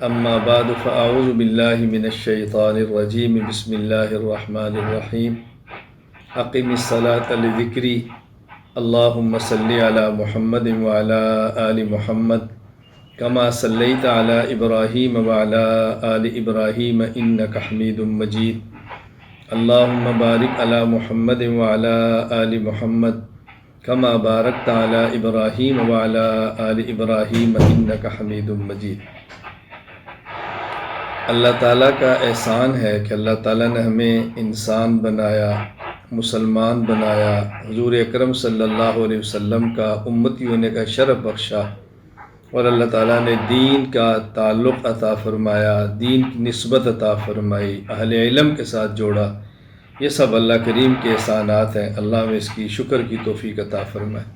اما بعد فاعوذ باللہ من الشیطان الرجیم بسم اللہ الرحمن الرحیم اقم الصلاۃ لذکری اللہم صلی علی محمد وعلی آل محمد کما صلیت علی ابراہیم وعلی آل ابراہیم انک حمید مجید اللہم بارک علی محمد وعلی آل محمد کما بارکت علی ابراہیم وعلی آل ابراہیم انک حمید مجید۔ اللہ تعالیٰ کا احسان ہے کہ اللہ تعالیٰ نے ہمیں انسان بنایا، مسلمان بنایا، حضور اکرم صلی اللہ علیہ وسلم کا امتی ہونے کا شرف بخشا، اور اللہ تعالیٰ نے دین کا تعلق عطا فرمایا، دین کی نسبت عطا فرمائی، اہل علم کے ساتھ جوڑا۔ یہ سب اللہ کریم کے احسانات ہیں، اللہ میں اس کی شکر کی توفیق عطا فرمائے۔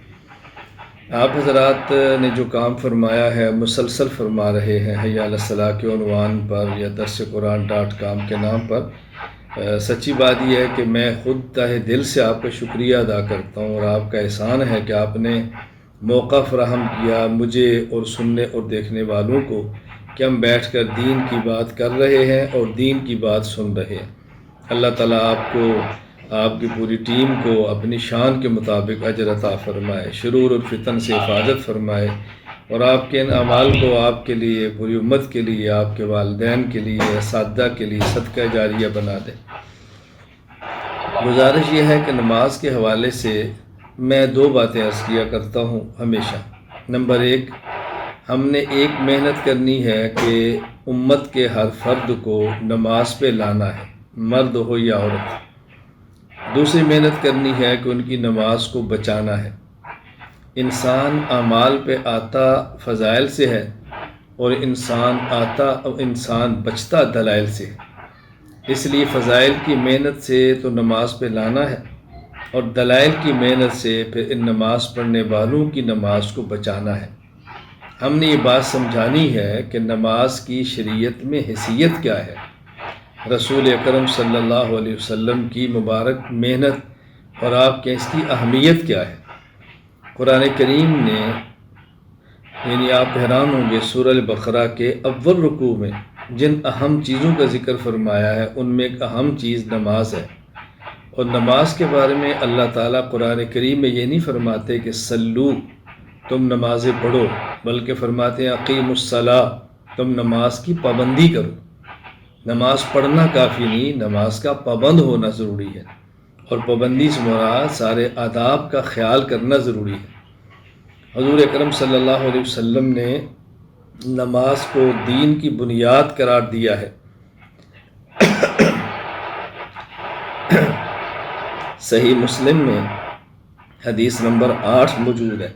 آپ حضرات نے جو کام فرمایا ہے مسلسل فرما رہے ہیں، حی علی الصلاۃ کے عنوان پر یا درسقرآن.com کے نام پر۔ سچی بات یہ ہے کہ میں خود تہ دل سے آپ کا شکریہ ادا کرتا ہوں، اور آپ کا احسان ہے کہ آپ نے موقع فراہم کیا مجھے اور سننے اور دیکھنے والوں کو کہ ہم بیٹھ کر دین کی بات کر رہے ہیں اور دین کی بات سن رہے ہیں۔ اللہ تعالیٰ آپ کو، آپ کی پوری ٹیم کو اپنی شان کے مطابق اجر عطا فرمائے، شرور اور فتن سے حفاظت فرمائے، اور آپ کے ان اعمال کو آپ کے لیے، پوری امت کے لیے، آپ کے والدین کے لیے، اساتذہ کے لیے صدقہ جاریہ بنا دے۔ گزارش یہ ہے کہ نماز کے حوالے سے میں دو باتیں عرض کیا کرتا ہوں ہمیشہ۔ نمبر ایک، ہم نے ایک محنت کرنی ہے کہ امت کے ہر فرد کو نماز پہ لانا ہے، مرد ہو یا عورت۔ دوسری محنت کرنی ہے کہ ان کی نماز کو بچانا ہے۔ انسان اعمال پہ آتا فضائل سے ہے، اور انسان بچتا دلائل سے ہے۔ اس لیے فضائل کی محنت سے تو نماز پہ لانا ہے، اور دلائل کی محنت سے پھر ان نماز پڑھنے والوں کی نماز کو بچانا ہے۔ ہم نے یہ بات سمجھانی ہے کہ نماز کی شریعت میں حیثیت کیا ہے، رسول اکرم صلی اللہ علیہ وسلم کی مبارک محنت اور آپ کے اس کی اہمیت کیا ہے۔ قرآن کریم نے، یعنی آپ حیران ہوں گے، سورہ البقرہ کے اول رکوع میں جن اہم چیزوں کا ذکر فرمایا ہے ان میں ایک اہم چیز نماز ہے۔ اور نماز کے بارے میں اللہ تعالیٰ قرآن کریم میں یہ نہیں فرماتے کہ سلو، تم نمازیں پڑھو، بلکہ فرماتے ہیں اقیم الصلاۃ، تم نماز کی پابندی کرو۔ نماز پڑھنا کافی نہیں، نماز کا پابند ہونا ضروری ہے، اور پابندی سے مراد سارے آداب کا خیال کرنا ضروری ہے۔ حضور اکرم صلی اللہ علیہ وسلم نے نماز کو دین کی بنیاد قرار دیا ہے۔ صحیح مسلم میں حدیث نمبر 8 موجود ہے۔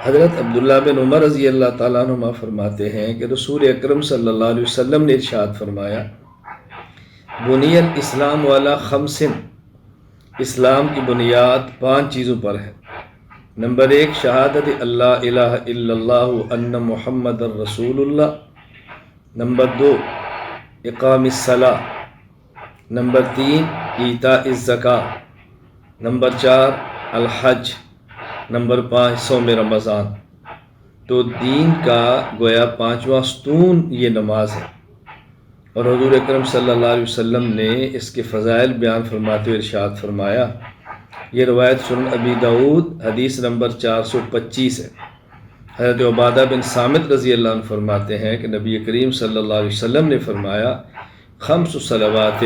حضرت عبداللہ بن عمر رضی اللہ تعالیٰ عنہما فرماتے ہیں کہ رسول اکرم صلی اللہ علیہ وسلم نے ارشاد فرمایا، بنی الاسلام والا خمسن، اسلام کی بنیاد 5 چیزوں پر ہے۔ نمبر 1، شہادت اللہ الہ الا اللہ ان محمد الرسول اللہ۔ نمبر 2، اقام الصلاۃ۔ نمبر 3، ایتاء الزکوٰۃ۔ نمبر 4، الحج۔ نمبر 5، صوم رمضان۔ تو دین کا گویا 5واں ستون یہ نماز ہے، اور حضور اکرم صلی اللہ علیہ وسلم نے اس کے فضائل بیان فرماتے ہوئے ارشاد فرمایا۔ یہ روایت سنن ابی داؤد حدیث نمبر 425 ہے۔ حضرت عبادہ بن صامت رضی اللہ عنہ فرماتے ہیں کہ نبی کریم صلی اللہ علیہ وسلم نے فرمایا، 5 صلوات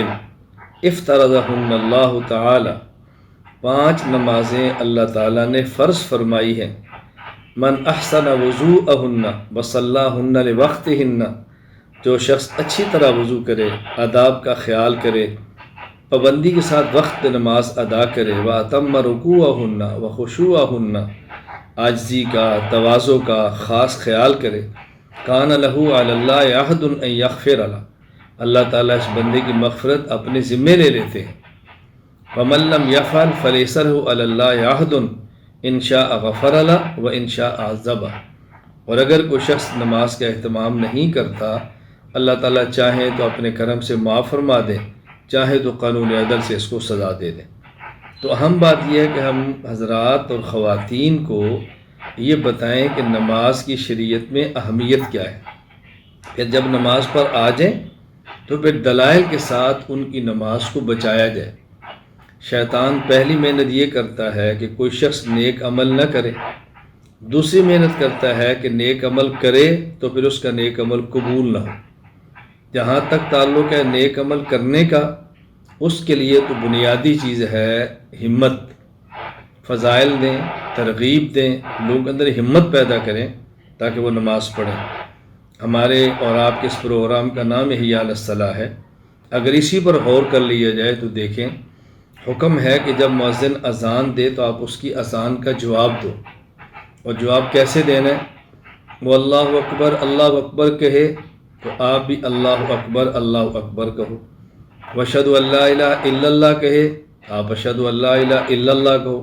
افترضہن اللہ تعالی، 5 نمازیں اللہ تعالیٰ نے فرض فرمائی ہیں۔ من احسن وضوءہن وصلاہن لوقتہن، جو شخص اچھی طرح وضو کرے، آداب کا خیال کرے، پابندی کے ساتھ وقت نماز ادا کرے، واتم رکوعہن وخشوعہن، عاجزی کا، تواضع کا خاص خیال کرے، کان لہ علی اللہ عہد ان یغفر لہ، اللہ تعالیٰ اس بندے کی مغفرت اپنے ذمے لے لیتے ہیں۔ ومن لم یفعل فلیس لہ علی اللہ عہد ان شاء غفر لہ و ان شاء عذبہ، اور اگر کوئی شخص نماز کا اہتمام نہیں کرتا، اللہ تعالیٰ چاہے تو اپنے کرم سے معاف فرما دے، چاہے تو قانون عدل سے اس کو سزا دے دے۔ تو اہم بات یہ ہے کہ ہم حضرات اور خواتین کو یہ بتائیں کہ نماز کی شریعت میں اہمیت کیا ہے۔ پھر جب نماز پر آ جائیں تو پھر دلائل کے ساتھ ان کی نماز کو بچایا جائے۔ شیطان پہلی محنت یہ کرتا ہے کہ کوئی شخص نیک عمل نہ کرے، دوسری محنت کرتا ہے کہ نیک عمل کرے تو پھر اس کا نیک عمل قبول نہ ہو۔ جہاں تک تعلق ہے نیک عمل کرنے کا، اس کے لیے تو بنیادی چیز ہے ہمت۔ فضائل دیں، ترغیب دیں، لوگ اندر ہمت پیدا کریں تاکہ وہ نماز پڑھیں۔ ہمارے اور آپ کے اس پروگرام کا نام حی علی الصلاۃ ہے۔ اگر اسی پر غور کر لیا جائے تو دیکھیں، حکم ہے کہ جب مؤذن اذان دے تو آپ اس کی اذان کا جواب دو، اور جواب کیسے دینا ہے؟ وہ اللہ اکبر کہے تو آپ بھی اللہ اکبر کہو۔ واشہد ان لا الہ الا اللہ کہے، آپ اشہد ان لا الہ الا اللہ کہو۔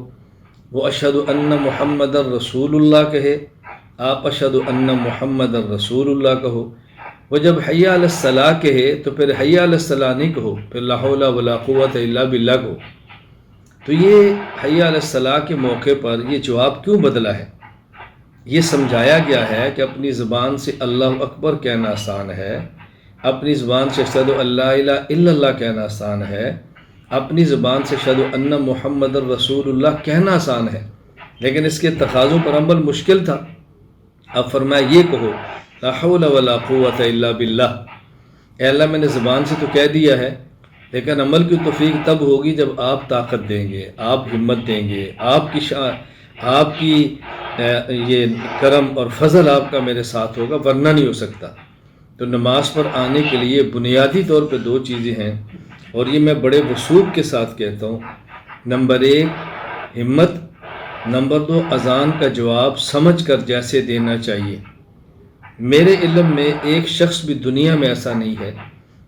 وہ اشہد ان محمد رسول اللہ کہے، آپ اشہد ان محمد رسول اللہ کہو۔ وہ جب حی علی الصلاۃ کہے تو پھر حی علی الصلاۃ نہیں کہو، پھر لا حول ولا قوۃ الا باللہ کہو۔ تو یہ حی علی الصلاۃ کے موقع پر یہ جواب کیوں بدلا ہے؟ یہ سمجھایا گیا ہے کہ اپنی زبان سے اللہ اکبر کہنا آسان ہے، اپنی زبان سے اشہد ان لا الہ الا اللہ کہنا آسان ہے، اپنی زبان سے اشہد ان محمد رسول اللہ کہنا آسان ہے، لیکن اس کے تقاضوں پر عمل مشکل تھا۔ اب فرمایا یہ کہو، لا حول ولا قوۃ الا باللہ۔ اے اللہ میں نے زبان سے تو کہہ دیا ہے، لیکن عمل کی توفیق تب ہوگی جب آپ طاقت دیں گے، آپ ہمت دیں گے، آپ کی یہ کرم اور فضل آپ کا میرے ساتھ ہوگا، ورنہ نہیں ہو سکتا۔ تو نماز پر آنے کے لیے بنیادی طور پہ دو چیزیں ہیں، اور یہ میں بڑے وثوق کے ساتھ کہتا ہوں۔ نمبر 1 ہمت، نمبر 2 اذان کا جواب سمجھ کر جیسے دینا چاہیے۔ میرے علم میں ایک شخص بھی دنیا میں ایسا نہیں ہے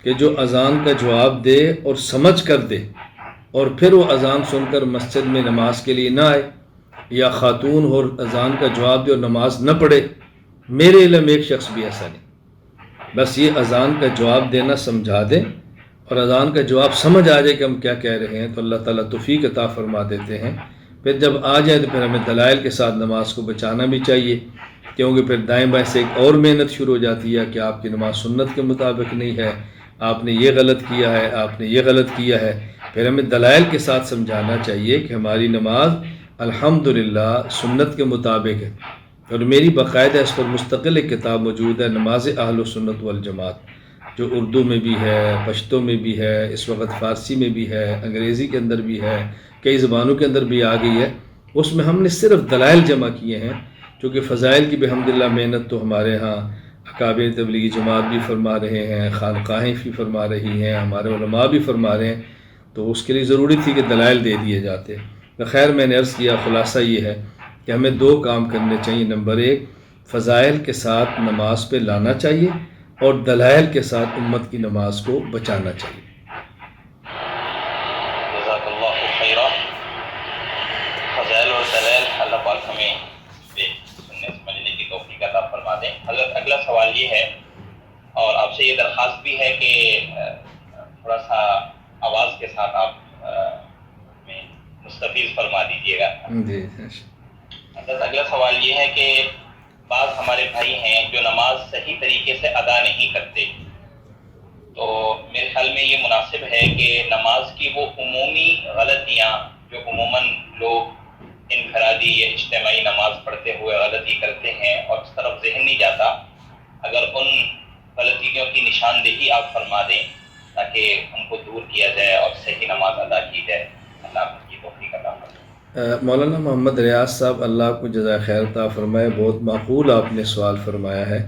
کہ جو اذان کا جواب دے اور سمجھ کر دے اور پھر وہ اذان سن کر مسجد میں نماز کے لیے نہ آئے، یا خاتون اور اذان کا جواب دے اور نماز نہ پڑھے۔ میرے علم میں ایک شخص بھی ایسا نہیں۔ بس یہ اذان کا جواب دینا سمجھا دیں اور اذان کا جواب سمجھ آ جائے کہ ہم کیا کہہ رہے ہیں تو اللہ تعالیٰ توفیق عطا فرما دیتے ہیں۔ پھر جب آ جائے تو پھر ہمیں دلائل کے ساتھ نماز کو بچانا بھی چاہیے، کیونکہ پھر دائیں بائیں سے ایک اور محنت شروع ہو جاتی ہے کہ آپ کی نماز سنت کے مطابق نہیں ہے، آپ نے یہ غلط کیا ہے، آپ نے یہ غلط کیا ہے۔ پھر ہمیں دلائل کے ساتھ سمجھانا چاہیے کہ ہماری نماز الحمدللہ سنت کے مطابق ہے، اور میری باقاعدہ اس پر مستقل ایک کتاب موجود ہے، نماز اہل سنت والجماعت، جو اردو میں بھی ہے، پشتو میں بھی ہے، اس وقت فارسی میں بھی ہے، انگریزی کے اندر بھی ہے، کئی زبانوں کے اندر بھی آ گئی ہے۔ اس میں ہم نے صرف دلائل جمع کیے ہیں، چونکہ فضائل کی بحمدللہ محنت تو ہمارے ہاں اکابر تبلیغی جماعت بھی فرما رہے ہیں، خانقاہیں بھی فرما رہی ہیں، ہمارے علماء بھی فرما رہے ہیں، تو اس کے لیے ضروری تھی کہ دلائل دے دیے جاتے۔ خیر میں نے عرض کیا، خلاصہ یہ ہے کہ ہمیں 2 کام کرنے چاہیے۔ نمبر 1 فضائل کے ساتھ نماز پہ لانا چاہیے، اور دلائل کے ساتھ امت کی نماز کو بچانا چاہیے۔ جزاک اللہ خیرہ۔ فضائل اور دلائل اللہ پاک ہمیں سننے سمجھنے کی توفیق عطا فرما دیں۔ حضرت اگلا سوال یہ ہے، اور آپ سے یہ درخواست بھی ہے کہ تھوڑا سا آواز کے ساتھ آپ میں مستفیض فرما دیجیے گا۔ حضرت اگلا سوال یہ ہے کہ بعض ہمارے بھائی ہیں جو نماز صحیح طریقے سے ادا نہیں کرتے، تو میرے خیال میں یہ مناسب ہے کہ نماز کی وہ عمومی غلطیاں جو عموماً لوگ انفرادی یا اجتماعی نماز پڑھتے ہوئے غلطی کرتے ہیں اور اس طرف ذہن نہیں جاتا، اگر ان غلطیوں کی نشاندہی آپ فرما دیں تاکہ ان کو دور کیا جائے اور صحیح نماز ادا کی جائے۔ اللہ آپ کی توفیق عطا فرمائے۔ مولانا محمد ریاض صاحب، اللہ آپ کو جزائے خیر عطا فرمائے، بہت معقول آپ نے سوال فرمایا ہے۔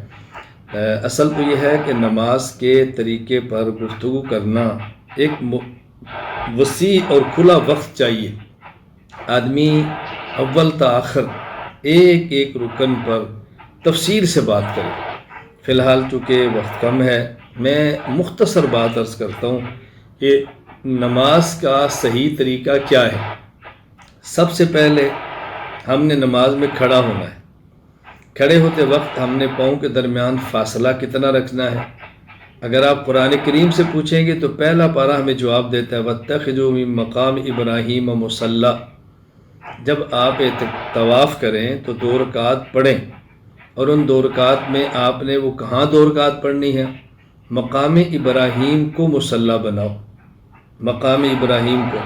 اصل تو یہ ہے کہ نماز کے طریقے پر گفتگو کرنا ایک وسیع اور کھلا وقت چاہیے۔ آدمی اول تا آخر ایک ایک رکن پر تفصیل سے بات کرے۔ فی الحال چونکہ وقت کم ہے، میں مختصر بات عرض کرتا ہوں کہ نماز کا صحیح طریقہ کیا ہے۔ سب سے پہلے ہم نے نماز میں کھڑا ہونا ہے۔ کھڑے ہوتے وقت ہم نے پاؤں کے درمیان فاصلہ کتنا رکھنا ہے؟ اگر آپ قرآن کریم سے پوچھیں گے تو پہلا پارہ ہمیں جواب دیتا ہے وَاتَّخِذُوا مِن مَقَامِ إِبْرَاهِيمَ مُصَلًّى۔ جب آپ طواف کریں تو 2 رکعت پڑھیں اور ان 2 رکعات میں آپ نے وہ کہاں 2 رکعت پڑھنی ہے؟ مقام ابراہیم کو مصلی بناؤ، مقام ابراہیم کو۔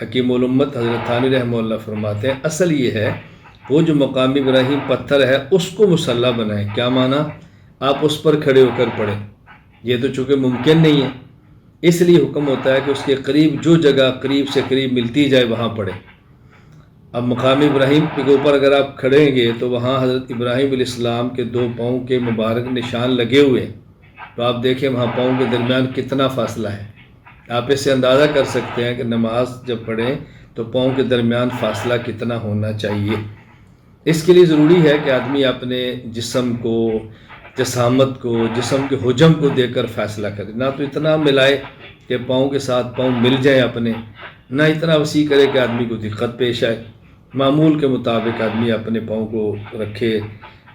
حکیم الامت حضرت تھانوی رحمہ اللہ فرماتے ہیں اصل یہ ہے وہ جو مقام ابراہیم پتھر ہے اس کو مصلی بنائیں۔ کیا معنی؟ آپ اس پر کھڑے ہو کر پڑھیں، یہ تو چونکہ ممکن نہیں ہے، اس لیے حکم ہوتا ہے کہ اس کے قریب جو جگہ قریب سے قریب ملتی جائے وہاں پڑھیں۔ اب مقام ابراہیم کے اوپر اگر آپ کھڑیں گے تو وہاں حضرت ابراہیم علیہ السلام کے 2 پاؤں کے مبارک نشان لگے ہوئے ہیں، تو آپ دیکھیں وہاں پاؤں کے درمیان کتنا فاصلہ ہے۔ آپ اس سے اندازہ کر سکتے ہیں کہ نماز جب پڑھیں تو پاؤں کے درمیان فاصلہ کتنا ہونا چاہیے۔ اس کے لیے ضروری ہے کہ آدمی اپنے جسم کو، جسامت کو، جسم کے حجم کو دیکھ کر فیصلہ کرے، نہ تو اتنا ملائے کہ پاؤں کے ساتھ پاؤں مل جائیں اپنے، نہ اتنا وسیع کرے کہ آدمی کو دقت پیش آئے۔ معمول کے مطابق آدمی اپنے پاؤں کو رکھے،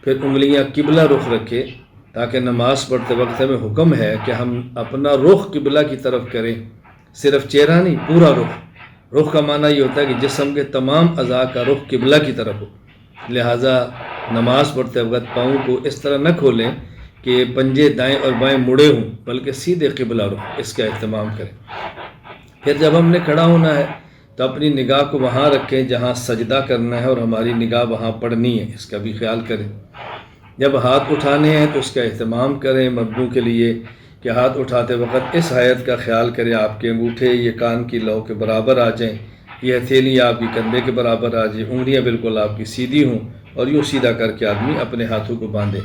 پھر انگلیاں قبلہ رخ رکھے، تاکہ نماز پڑھتے وقت ہمیں حکم ہے کہ ہم اپنا رخ قبلہ کی طرف کریں، صرف چہرہ نہیں، پورا رخ۔ رخ کا معنی یہ ہوتا ہے کہ جسم کے تمام اعضاء کا رخ قبلہ کی طرف ہو، لہٰذا نماز پڑھتے وقت پاؤں کو اس طرح نہ کھولیں کہ پنجے دائیں اور بائیں مڑے ہوں، بلکہ سیدھے قبلہ رخ، اس کا اہتمام کریں۔ پھر جب ہم نے کھڑا ہونا ہے تو اپنی نگاہ کو وہاں رکھیں جہاں سجدہ کرنا ہے، اور ہماری نگاہ وہاں پڑنی ہے، اس کا بھی خیال کریں۔ جب ہاتھ اٹھانے ہیں تو اس کا اہتمام کریں مردوں کے لیے کہ ہاتھ اٹھاتے وقت اس حیت کا خیال کریں آپ کے انگوٹھے یہ کان کی لو کے برابر آ جائیں، یہ ہتھیلی آپ کی کندھے کے برابر آ جائے، انگلیاں بالکل آپ کی سیدھی ہوں، اور یوں سیدھا کر کے آدمی اپنے ہاتھوں کو باندھے۔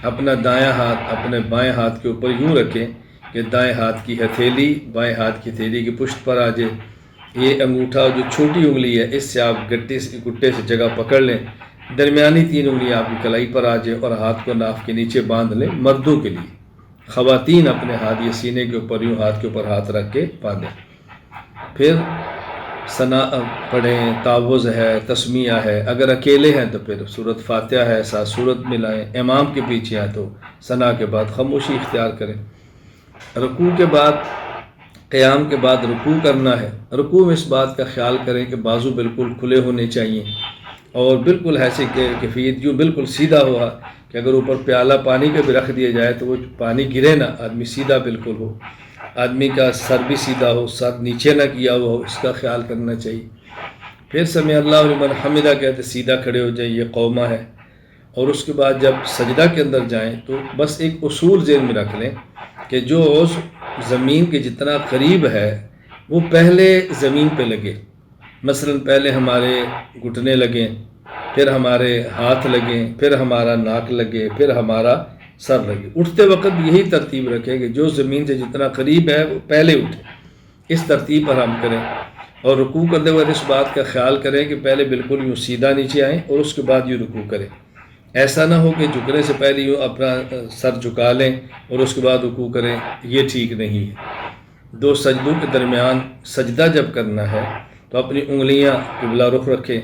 اپنا دایاں ہاتھ اپنے بائیں ہاتھ کے اوپر یوں رکھیں کہ دائیں ہاتھ کی ہتھیلی بائیں ہاتھ کی ہتھیلی کی پشت پر آ جائے۔ یہ انگوٹھا جو چھوٹی انگلی ہے اس سے آپ گٹے سے جگہ پکڑ لیں، درمیانی 3 انگلیاں آپ کی کلائی پر آ جائیں، اور ہاتھ کو ناف کے نیچے باندھ لیں مردوں کے لیے۔ خواتین اپنے ہاتھ یہ سینے کے اوپر یوں ہاتھ کے اوپر ہاتھ رکھ کے باندھیں۔ پھر ثنا پڑھیں، تعوذ ہے، تسمیہ ہے، اگر اکیلے ہیں تو پھر سورۃ فاتحہ ہے، ساتھ سورت ملائیں، امام کے پیچھے ہیں تو ثنا کے بعد خاموشی اختیار کریں۔ رکوع کے بعد، قیام کے بعد رکوع کرنا ہے، رکوع میں اس بات کا خیال کریں کہ بازو بالکل کھلے ہونے چاہیے، اور بالکل ایسے کہ کیفیت یوں بالکل سیدھا ہوا کہ اگر اوپر پیالہ پانی کا بھی رکھ دیا جائے تو وہ پانی گرے نہ، آدمی سیدھا بالکل ہو، آدمی کا سر بھی سیدھا ہو، سر نیچے نہ کیا ہوا ہو، اس کا خیال کرنا چاہیے۔ پھر سمع اللہ لمن حمدہ کہتے سیدھا کھڑے ہو جائیں، یہ قومہ ہے۔ اور اس کے بعد جب سجدہ کے اندر جائیں تو بس ایک اصول ذہن میں رکھ لیں کہ جو زمین کے جتنا قریب ہے وہ پہلے زمین پہ لگے، مثلا پہلے ہمارے گھٹنے لگیں، پھر ہمارے ہاتھ لگیں، پھر ہمارا ناک لگے، پھر ہمارا سر لگے۔ اٹھتے وقت یہی ترتیب رکھیں کہ جو زمین سے جتنا قریب ہے وہ پہلے اٹھے، اس ترتیب پر ہم کریں۔ اور رکوع کرتے وقت اس بات کا خیال کریں کہ پہلے بالکل یوں سیدھا نیچے آئیں اور اس کے بعد یوں رکوع کریں۔ ایسا نہ ہو کہ جھکنے سے پہلے یوں اپنا سر جھکا لیں اور اس کے بعد رکوع کریں، یہ ٹھیک نہیں ہے۔ 2 سجدوں کے درمیان سجدہ جب کرنا ہے تو اپنی انگلیاں قبلہ رخ رکھیں،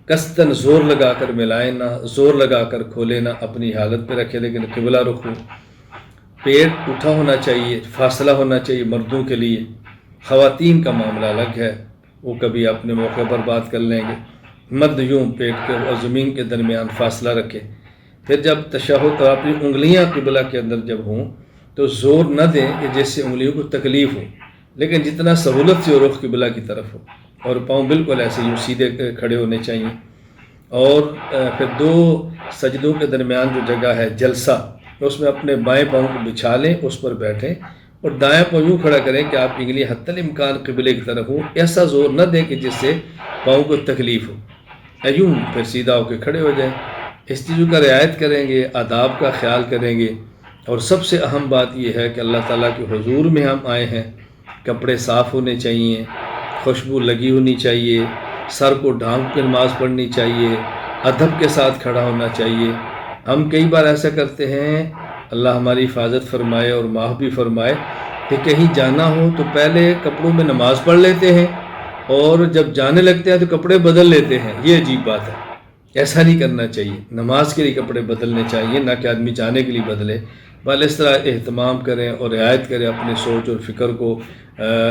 قصداً زور لگا کر ملائیں نہ، زور لگا کر کھولیں نہ، اپنی حالت پہ رکھیں لیکن قبلہ رخ ہو۔ پیٹ اٹھا ہونا چاہیے، فاصلہ ہونا چاہیے مردوں کے لیے۔ خواتین کا معاملہ الگ ہے، وہ کبھی اپنے موقع پر بات کر لیں گے۔ مرد یوں پیٹ کے اور زمین کے درمیان فاصلہ رکھے۔ پھر جب تشہد اور اپنی انگلیاں قبلہ کے اندر جب ہوں تو زور نہ دیں کہ جس سے انگلیوں کو تکلیف ہو، لیکن جتنا سہولت سے رخ قبلہ کی طرف ہو، اور پاؤں بالکل ایسے یوں سیدھے کھڑے ہونے چاہیے۔ اور پھر 2 سجدوں کے درمیان جو جگہ ہے جلسہ، اس میں اپنے بائیں پاؤں کو بچھا لیں، اس پر بیٹھیں، اور دائیں پاؤں یوں کھڑا کریں کہ آپ کی انگلی حتی الامکان قبلے کی طرف ہوں، ایسا زور نہ دیں کہ جس سے پاؤں کو تکلیف ہو، یوں پھر سیدھا ہو کے کھڑے ہو جائیں۔ اس چیزوں کا رعایت کریں گے، آداب کا خیال کریں گے، اور سب سے اہم بات یہ ہے کہ اللہ تعالیٰ کے حضور میں ہم آئے ہیں، کپڑے صاف ہونے چاہیے، خوشبو لگی ہونی چاہیے، سر کو ڈھانپ کے نماز پڑھنی چاہیے، ادب کے ساتھ کھڑا ہونا چاہیے۔ ہم کئی بار ایسا کرتے ہیں، اللہ ہماری حفاظت فرمائے اور معاف بھی فرمائے، کہ کہیں جانا ہو تو پہلے کپڑوں میں نماز پڑھ لیتے ہیں اور جب جانے لگتے ہیں تو کپڑے بدل لیتے ہیں۔ یہ عجیب بات ہے، ایسا نہیں کرنا چاہیے۔ نماز کے لیے کپڑے بدلنے چاہیے، نہ کہ آدمی جانے کے لیے بدلے، بل اس طرح اہتمام کریں اور رعایت کریں، اپنے سوچ اور فکر کو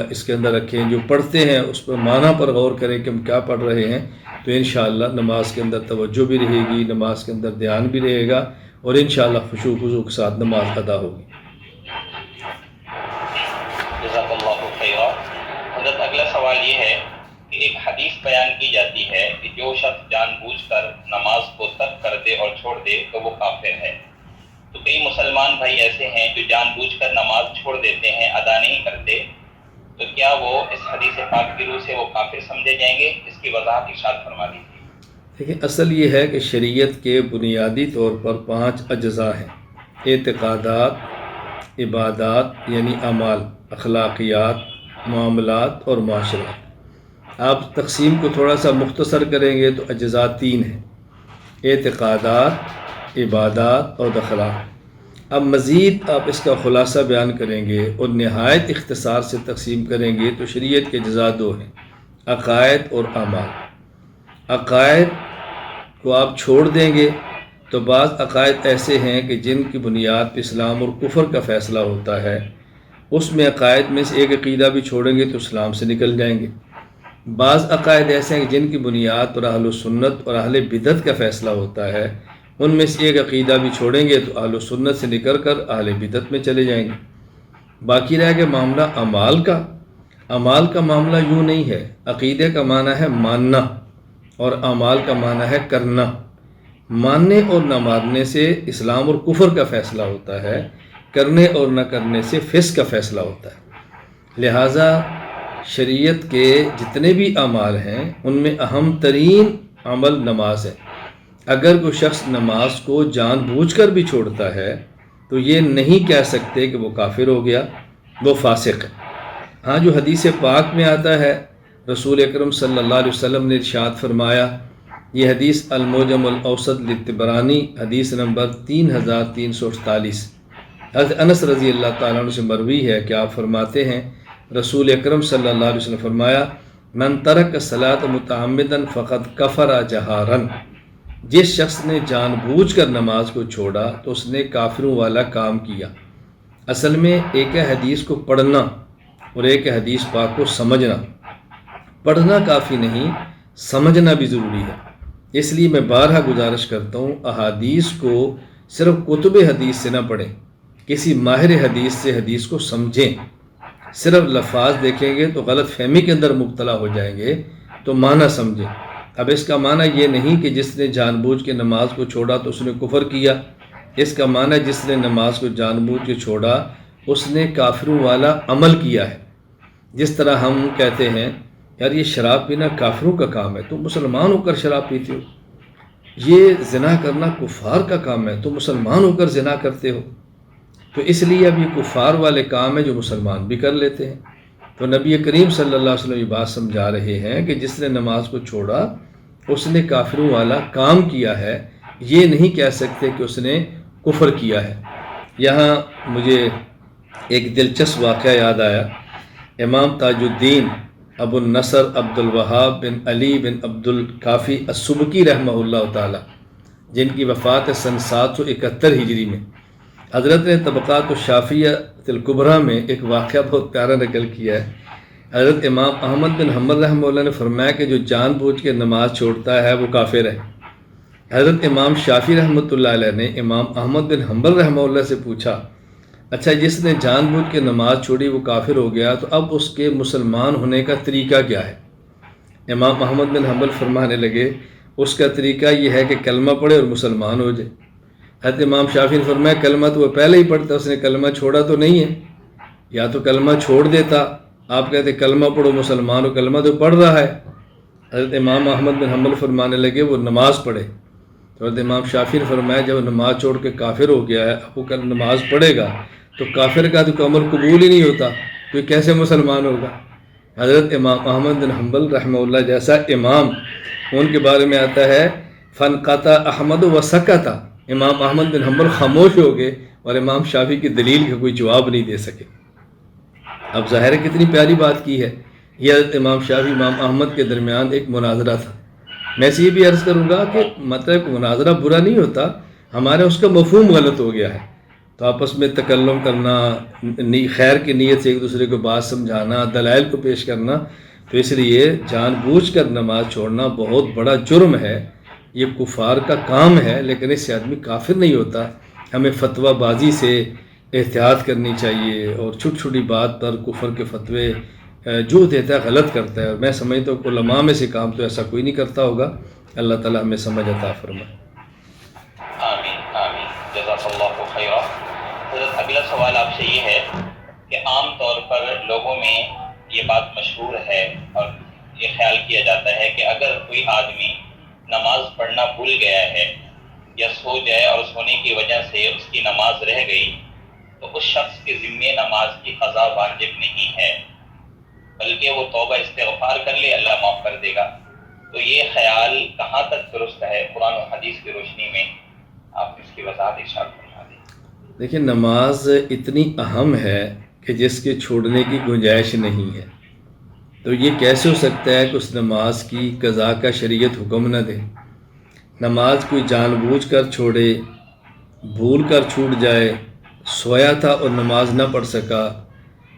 اس کے اندر رکھیں۔ جو پڑھتے ہیں اس پر معنی پر غور کریں کہ ہم کیا پڑھ رہے ہیں، تو انشاءاللہ نماز کے اندر توجہ بھی رہے گی، نماز کے اندر دھیان بھی رہے گا، اور انشاءاللہ خشوع و خضوع کے ساتھ نماز ادا ہوگی۔ جزاک اللہ خیرہ۔ حضرت اگلا سوال یہ ہے کہ ایک حدیث بیان کی جاتی ہے کہ جو شخص جان بوجھ کر نماز کو ترک کر دے اور چھوڑ دے تو وہ کافر ہے۔ تو کئی مسلمان بھائی ایسے ہیں جو جان بوجھ کر نماز چھوڑ دیتے ہیں، ادا نہیں کرتے، تو کیا وہ اس حدیث پاک کی روح سے وہ کافر سمجھے جائیں گے؟ اس کی وضاحت ارشاد فرما دیجیے۔ دیکھیں، اصل یہ ہے کہ شریعت کے بنیادی طور پر 5 اجزاء ہیں: اعتقادات، عبادات یعنی اعمال، اخلاقیات، معاملات اور معاشرات۔ آپ تقسیم کو تھوڑا سا مختصر کریں گے تو اجزاء 3 ہیں: اعتقادات، عبادات اور اخلاق۔ اب مزید آپ اس کا خلاصہ بیان کریں گے اور نہایت اختصار سے تقسیم کریں گے تو شریعت کے اجزاء 2 ہیں: عقائد اور اعمال۔ عقائد کو آپ چھوڑ دیں گے تو بعض عقائد ایسے ہیں کہ جن کی بنیاد پہ اسلام اور کفر کا فیصلہ ہوتا ہے، اس میں عقائد میں سے ایک عقیدہ بھی چھوڑیں گے تو اسلام سے نکل جائیں گے۔ بعض عقائد ایسے ہیں جن کی بنیاد پر اہل سنت اور اہل بدعت کا فیصلہ ہوتا ہے، ان میں سے ایک عقیدہ بھی چھوڑیں گے تو اہل سنت سے نکل کر اہل بدعت میں چلے جائیں گے۔ باقی رہ گیا معاملہ اعمال کا۔ اعمال کا معاملہ یوں نہیں ہے، عقیدے کا معنی ہے ماننا اور اعمال کا معنی ہے کرنا۔ ماننے اور نہ ماننے سے اسلام اور کفر کا فیصلہ ہوتا ہے، کرنے اور نہ کرنے سے فسق کا فیصلہ ہوتا ہے۔ لہٰذا شریعت کے جتنے بھی اعمال ہیں ان میں اہم ترین عمل نماز ہے۔ اگر کوئی شخص نماز کو جان بوجھ کر بھی چھوڑتا ہے تو یہ نہیں کہہ سکتے کہ وہ کافر ہو گیا، وہ فاسق ہے۔ ہاں، جو حدیث پاک میں آتا ہے، رسول اکرم صلی اللہ علیہ وسلم نے ارشاد فرمایا، یہ حدیث المعجم الاوسط للطبرانی حدیث نمبر 3348، حضرت انس رضی اللہ تعالیٰ عنہ سے مروی ہے کہ آپ فرماتے ہیں، رسول اکرم صلی اللہ علیہ وسلم فرمایا، من ترک الصلاۃ متعمدا فقد کفر جہارا، جس شخص نے جان بوجھ کر نماز کو چھوڑا تو اس نے کافروں والا کام کیا۔ اصل میں ایک ہے حدیث کو پڑھنا اور ایک ہے حدیث پاک کو سمجھنا۔ پڑھنا کافی نہیں، سمجھنا بھی ضروری ہے۔ اس لیے میں بارہا گزارش کرتا ہوں، احادیث کو صرف کتب حدیث سے نہ پڑھیں، کسی ماہر حدیث سے حدیث کو سمجھیں۔ صرف لفاظ دیکھیں گے تو غلط فہمی کے اندر مبتلا ہو جائیں گے، تو معنی سمجھیں۔ اب اس کا معنی یہ نہیں کہ جس نے جان بوجھ کے نماز کو چھوڑا تو اس نے کفر کیا۔ اس کا معنی جس نے نماز کو جان بوجھ کے چھوڑا اس نے کافروں والا عمل کیا ہے۔ جس طرح ہم کہتے ہیں، یار یہ شراب پینا کافروں کا کام ہے، تم مسلمان ہو کر شراب پیتے ہو۔ یہ زنا کرنا کفار کا کام ہے، تم مسلمان ہو کر زنا کرتے ہو۔ تو اس لیے اب یہ کفار والے کام ہیں جو مسلمان بھی کر لیتے ہیں۔ تو نبی کریم صلی اللہ علیہ وسلم یہ بات سمجھا رہے ہیں کہ جس نے نماز کو چھوڑا اس نے کافروں والا کام کیا ہے، یہ نہیں کہہ سکتے کہ اس نے کفر کیا ہے۔ یہاں مجھے ایک دلچسپ واقعہ یاد آیا۔ امام تاج الدین ابو النصر عبد الوہاب بن علی بن عبد الکافی السبکی رحمہ اللہ تعالی، جن کی وفات سن 771 ہجری میں، حضرت نے طبقات الشافعیہ الکبریٰ میں ایک واقعہ بہت پیارا نقل کیا ہے۔ حضرت امام احمد بن حنبل رحمہ اللہ نے فرمایا کہ جو جان بوجھ کے نماز چھوڑتا ہے وہ کافر ہے۔ حضرت امام شافعی رحمۃ اللہ علیہ نے امام احمد بن حنبل رحمہ اللہ سے پوچھا، اچھا جس نے جان بوجھ کے نماز چھوڑی وہ کافر ہو گیا، تو اب اس کے مسلمان ہونے کا طریقہ کیا ہے؟ امام احمد بن حنبل فرمانے لگے، اس کا طریقہ یہ ہے کہ کلمہ پڑھے اور مسلمان ہو جائے۔ حضرت امام شافعی نے فرمایا کلمہ تو وہ پہلے ہی پڑھتا، اس نے کلمہ چھوڑا تو نہیں ہے۔ یا تو کلمہ چھوڑ دیتا، آپ کہتے کلمہ پڑھو مسلمان ہو، کلمہ تو پڑھ رہا ہے۔ حضرت امام احمد بن حنبل فرمانے لگے وہ نماز پڑھے۔ تو حضرت امام شافعی نے فرمایا جب نماز چھوڑ کے کافر ہو گیا ہے، اب وہ کل نماز پڑھے گا تو کافر کا تو عمل قبول ہی نہیں ہوتا، تو یہ کیسے مسلمان ہوگا؟ حضرت امام احمد بن حنبل رحمہ اللہ جیسا امام، ان کے بارے میں آتا ہے فنقطع احمد و سکتا، امام احمد بن حنبل خاموش ہو گئے اور امام شافعی کی دلیل کا کوئی جواب نہیں دے سکے۔ اب ظاہر ہے کتنی پیاری بات کی ہے۔ یہ حضرت امام شافعی امام احمد کے درمیان ایک مناظرہ تھا۔ میں سے یہ بھی عرض کروں گا کہ مطلب مناظرہ برا نہیں ہوتا، ہمارے اس کا مفہوم غلط ہو گیا ہے۔ تو آپس میں تکلم کرنا، خیر کی نیت سے ایک دوسرے کو بات سمجھانا، دلائل کو پیش کرنا، تو اس لیے جان بوجھ کر نماز چھوڑنا بہت بڑا جرم ہے، یہ کفار کا کام ہے، لیکن اس سے آدمی کافر نہیں ہوتا۔ ہمیں فتویٰ بازی سے احتیاط کرنی چاہیے، اور چھوٹی چھوٹی بات پر کفر کے فتوے جو دیتا ہے غلط کرتا ہے، اور میں سمجھتا ہوں کہ علماء میں سے کام تو ایسا کوئی نہیں کرتا ہوگا۔ اللہ تعالیٰ ہمیں سمجھ عطا فرمائے۔ آمین آمین، جزاک اللہ خیرہ۔ حضرت اگلا سوال آپ سے یہ ہے کہ عام طور پر لوگوں میں یہ بات مشہور ہے اور یہ خیال کیا جاتا ہے کہ اگر کوئی آدمی نماز پڑھنا بھول گیا ہے یا سو جائے اور سونے کی وجہ سے اس کی نماز رہ گئی تو اس شخص کے ذمے نماز کی قضا واجب نہیں ہے، بلکہ وہ توبہ استغفار کر لے، اللہ معاف کر دے گا۔ تو یہ خیال کہاں تک درست ہے؟ قرآن و حدیث کی روشنی میں آپ اس کی وضاحت ارشاد فرما دیں۔ دیکھیں، نماز اتنی اہم ہے کہ جس کے چھوڑنے کی گنجائش نہیں ہے، تو یہ کیسے ہو سکتا ہے کہ اس نماز کی قضا کا شریعت حکم نہ دے؟ نماز کوئی جان بوجھ کر چھوڑے، بھول کر چھوٹ جائے، سویا تھا اور نماز نہ پڑھ سکا،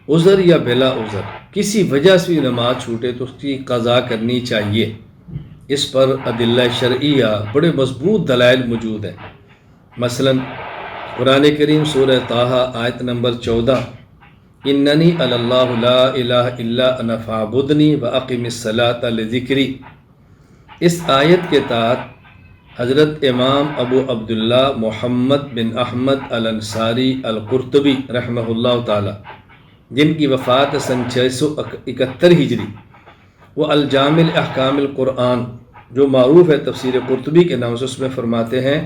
عذر یا بلا عذر کسی وجہ سے بھی نماز چھوٹے تو اس کی قضا کرنی چاہیے۔ اس پر ادلہ شرعیہ بڑے مضبوط دلائل موجود ہیں۔ مثلا قرآن کریم سورہ طٰہٰ آیت نمبر 14، اننی اللہ لا الہ الا انا فاعبدنی واقم الصلاۃ لذکری، اس آیت کے تحت حضرت امام ابو عبداللہ محمد بن احمد الانصاری القرطبی رحمہ اللہ تعالی، جن کی وفات سن 671 ہجری، وہ الجامع احکام القرآن جو معروف ہے تفسیر قرطبی کے نام سے، اس میں فرماتے ہیں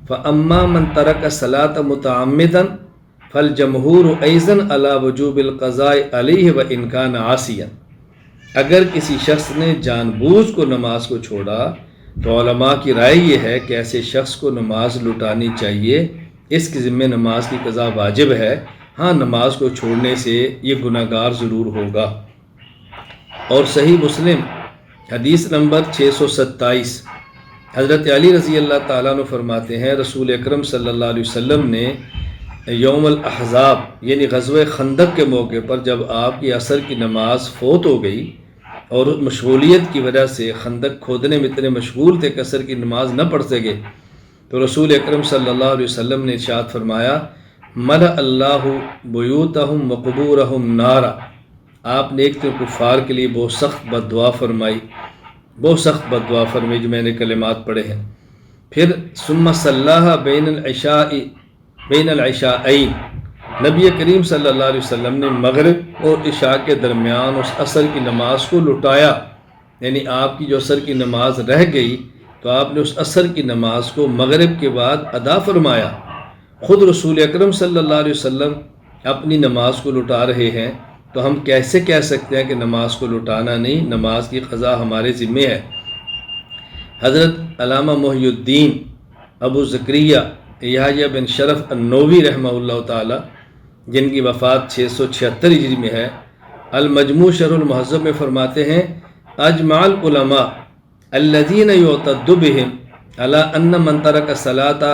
فَأَمَّا مَنْ تَرَكَ الصَّلَاةَ مُتَعَمِّدًا فَالْجَمْهُورُ أَيْضًا عَلَى وُجُوبِ الْقَضَاءِ عَلَيْهِ وَإِنْ كَانَ عَاصِيًا، اگر کسی شخص نے جان بوجھ کو نماز کو چھوڑا تو علماء کی رائے یہ ہے کہ ایسے شخص کو نماز لٹانی چاہیے، اس کے ذمہ نماز کی قضا واجب ہے۔ ہاں، نماز کو چھوڑنے سے یہ گناہ گار ضرور ہوگا۔ اور صحیح مسلم حدیث نمبر 627، حضرت علی رضی اللہ تعالیٰ عنہ فرماتے ہیں رسول اکرم صلی اللہ علیہ وسلم نے یوم الاحزاب یعنی غزوہ خندق کے موقع پر جب آپ کی عصر کی نماز فوت ہو گئی اور مشغولیت کی وجہ سے خندق کھودنے میں اتنے مشغول تھے کہ عصر کی نماز نہ پڑھ سکے، تو رسول اکرم صلی اللہ علیہ وسلم نے ارشاد فرمایا ملأ اللہ بیوتہم وقبورہم نارا، آپ نے ایک تو کفار کے لیے بہت سخت بد دعا فرمائی، بہت سخت بد دعا فرمائی جو میں نے کلمات پڑھے ہیں۔ پھر ثم صلاها بین العشاءین، نبی کریم صلی اللہ علیہ وسلم نے مغرب اور عشاء کے درمیان اس عصر کی نماز کو لٹایا، یعنی آپ کی جو عصر کی نماز رہ گئی تو آپ نے اس عصر کی نماز کو مغرب کے بعد ادا فرمایا۔ خود رسول اکرم صلی اللہ علیہ وسلم اپنی نماز کو لٹا رہے ہیں، تو ہم کیسے کہہ سکتے ہیں کہ نماز کو لٹانا نہیں، نماز کی قضا ہمارے ذمے ہے۔ حضرت علامہ محی الدین ابو زکریہ یحییٰ بن شرف النووی رحمہ اللہ تعالی، جن کی وفات 676 ہجری میں ہے، المجموع شرح المہذب میں فرماتے ہیں اجمع العلماء الذین یعتد بهم علی ان من ترک الصلاۃ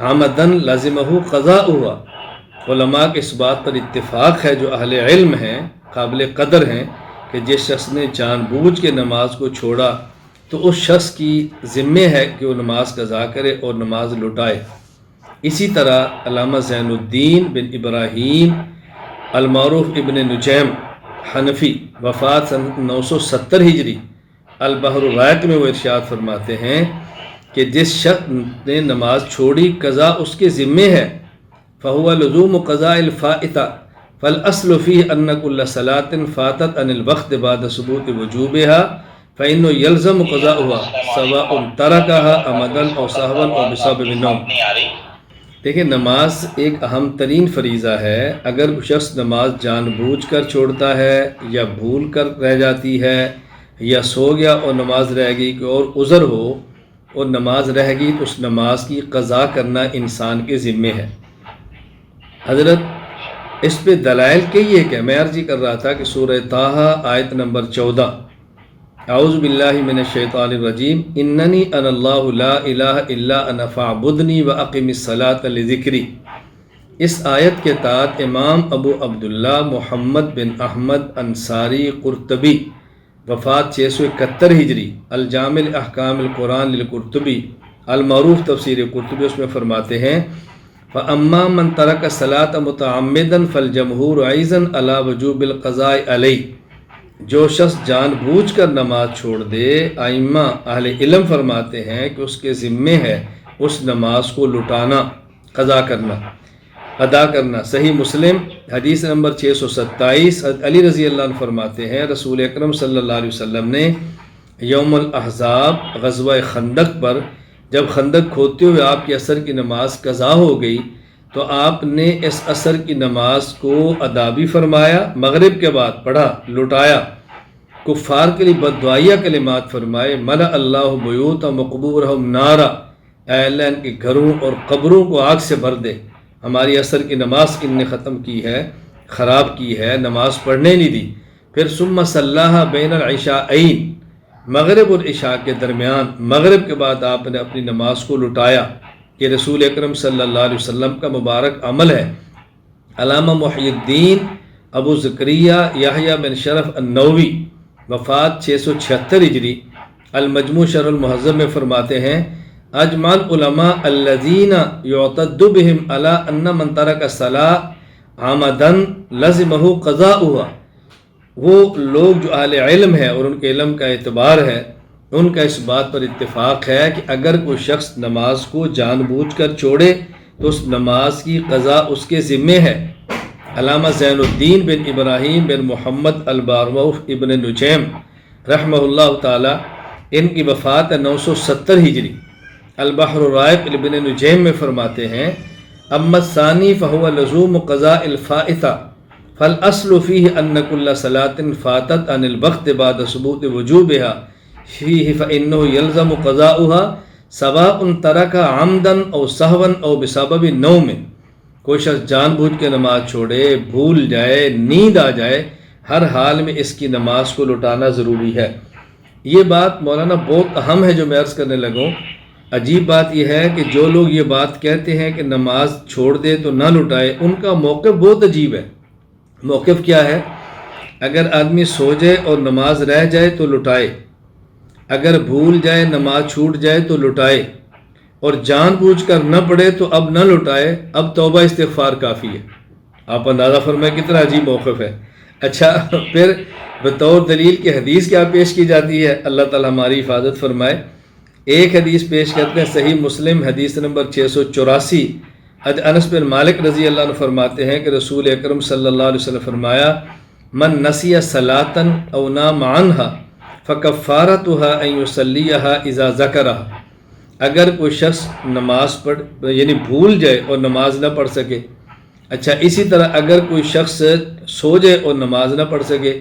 عمدا لازمہ قضاؤها، علماء کے اس بات پر اتفاق ہے جو اہل علم ہیں، قابل قدر ہیں، کہ جس شخص نے جان بوجھ کے نماز کو چھوڑا تو اس شخص کی ذمہ ہے کہ وہ نماز قضا کرے اور نماز لٹائے۔ اسی طرح علامہ زین الدین بن ابراہیم المعروف ابن نجیم حنفی، وفات سن 970 ہجری، البحر الرائق میں وہ ارشاد فرماتے ہیں کہ جس شخص نے نماز چھوڑی قضا اس کے ذمے ہے، فہو لزوم قضاء الفائتہ فالاصل فیہ ان کل صلاۃ فاتت عن الوقت بعد ثبوت وجوبها فإنه يلزم قضاؤها سواء ترکها عمدا او سہوا او بسبب النوم۔ دیکھیں، نماز ایک اہم ترین فریضہ ہے، اگر شخص نماز جان بوجھ کر چھوڑتا ہے یا بھول کر رہ جاتی ہے یا سو گیا اور نماز رہ گئی، کہ اور عذر ہو اور نماز رہ گئی تو اس نماز کی قضا کرنا انسان کے ذمے ہے۔ حضرت اس پہ دلائل کئی ہے کہ میں عرض کر رہا تھا کہ سورہ طٰہٰ آیت نمبر 14، اعوذ باللہ من الشیطان الرجیم اننی انا اللہ لا الہ الا انا فاعبدنی واقم الصلاۃ لذکری، اس آیت کے تحت امام ابو عبداللہ محمد بن احمد انصاری قرطبی وفات 671 ہجری الجامع احکام القرآن للقرطبی المعروف تفسیر قرطبی اس میں فرماتے ہیں فَأَمَّا مَنْ تَرَكَ الصَّلَاةَ مُتَعَمِّدًا فَالْجَمْهُورُ أَيْضًا عَلَى وُجُوبِ الْقَضَاءِ عَلَيْهِ، جو شخص جان بوجھ کر نماز چھوڑ دے، ائمہ اہل علم فرماتے ہیں کہ اس کے ذمے ہے اس نماز کو لٹانا، قضا کرنا، ادا کرنا۔ صحیح مسلم حدیث نمبر 627، علی رضی اللہ عنہ فرماتے ہیں رسول اکرم صلی اللہ علیہ وسلم نے یوم الاحزاب غزوہ خندق پر جب خندق کھودتے ہوئے آپ کی عصر کی نماز قضا ہو گئی تو آپ نے اس عصر کی نماز کو ادا بھی فرمایا، مغرب کے بعد پڑھا، لٹایا، کفار کے لیے بددعائیہ کلمات فرمائے، ملأ اللہ بیوت مقبورہم نارا، اے اللہ ان کے گھروں اور قبروں کو آگ سے بھر دے، ہماری عصر کی نماز ان نے ختم کی ہے، خراب کی ہے، نماز پڑھنے نہیں دی۔ پھر ثم صلاها بین العشاءین، مغرب اور عشاء کے درمیان، مغرب کے بعد آپ نے اپنی نماز کو لٹایا، کہ رسول اکرم صلی اللہ علیہ وسلم کا مبارک عمل ہے۔ علامہ محی الدین ابو زکریا یحییٰ بن شرف النووی وفات 676 ہجری المجموع شرح المہذب میں فرماتے ہیں اجمع العلماء الذین یعتد بهم علی ان من ترک الصلاۃ عمدا لزمہ قضاؤها، وہ لوگ جو اہل علم ہے اور ان کے علم کا اعتبار ہے، ان کا اس بات پر اتفاق ہے کہ اگر کوئی شخص نماز کو جان بوجھ کر چھوڑے تو اس نماز کی قضا اس کے ذمے ہے۔ علامہ زین الدین بن ابراہیم بن محمد البارموف ابن نجیم رحمہ اللہ تعالی، ان کی وفات 970 ہجری، البحر الرائق ابن نجیم میں فرماتے ہیں اما الثانی فہو لزوم قضاء الفائتہ فالاصل فیہ ان کل صلاۃ فاتت عن الوقت بعد ثبوت وجوبها فیہ فإنہ یلزم قضاؤها سواء ترکها عمدا او سہوا او بسبب نوم، کوئی شخص جان بوجھ کے نماز چھوڑے، بھول جائے، نیند آ جائے، ہر حال میں اس کی نماز کو لٹانا ضروری ہے۔ یہ بات مولانا بہت اہم ہے جو میں عرض کرنے لگوں۔ عجیب بات یہ ہے کہ جو لوگ یہ بات کہتے ہیں کہ نماز چھوڑ دے تو نہ لٹائے، ان کا موقف بہت عجیب ہے۔ موقف کیا ہے؟ اگر آدمی سو جائے اور نماز رہ جائے تو لٹائے، اگر بھول جائے، نماز چھوٹ جائے تو لٹائے، اور جان بوجھ کر نہ پڑھے تو اب نہ لٹائے، اب توبہ استغفار کافی ہے۔ آپ اندازہ فرمائیں کتنا عجیب موقف ہے۔ اچھا، پھر بطور دلیل کی حدیث کیا پیش کی جاتی ہے؟ اللہ تعالی ہماری حفاظت فرمائے۔ ایک حدیث پیش کرتے ہیں صحیح مسلم حدیث نمبر 684، انس بن مالک رضی اللہ عنہ فرماتے ہیں کہ رسول اکرم صلی اللہ علیہ وسلم فرمایا من نسی صلاۃ او نام عنها فکفارتها ان یصلیها اذا ذکرها، اگر کوئی شخص نماز پڑھ یعنی بھول جائے اور نماز نہ پڑھ سکے، اچھا اسی طرح اگر کوئی شخص سو جائے اور نماز نہ پڑھ سکے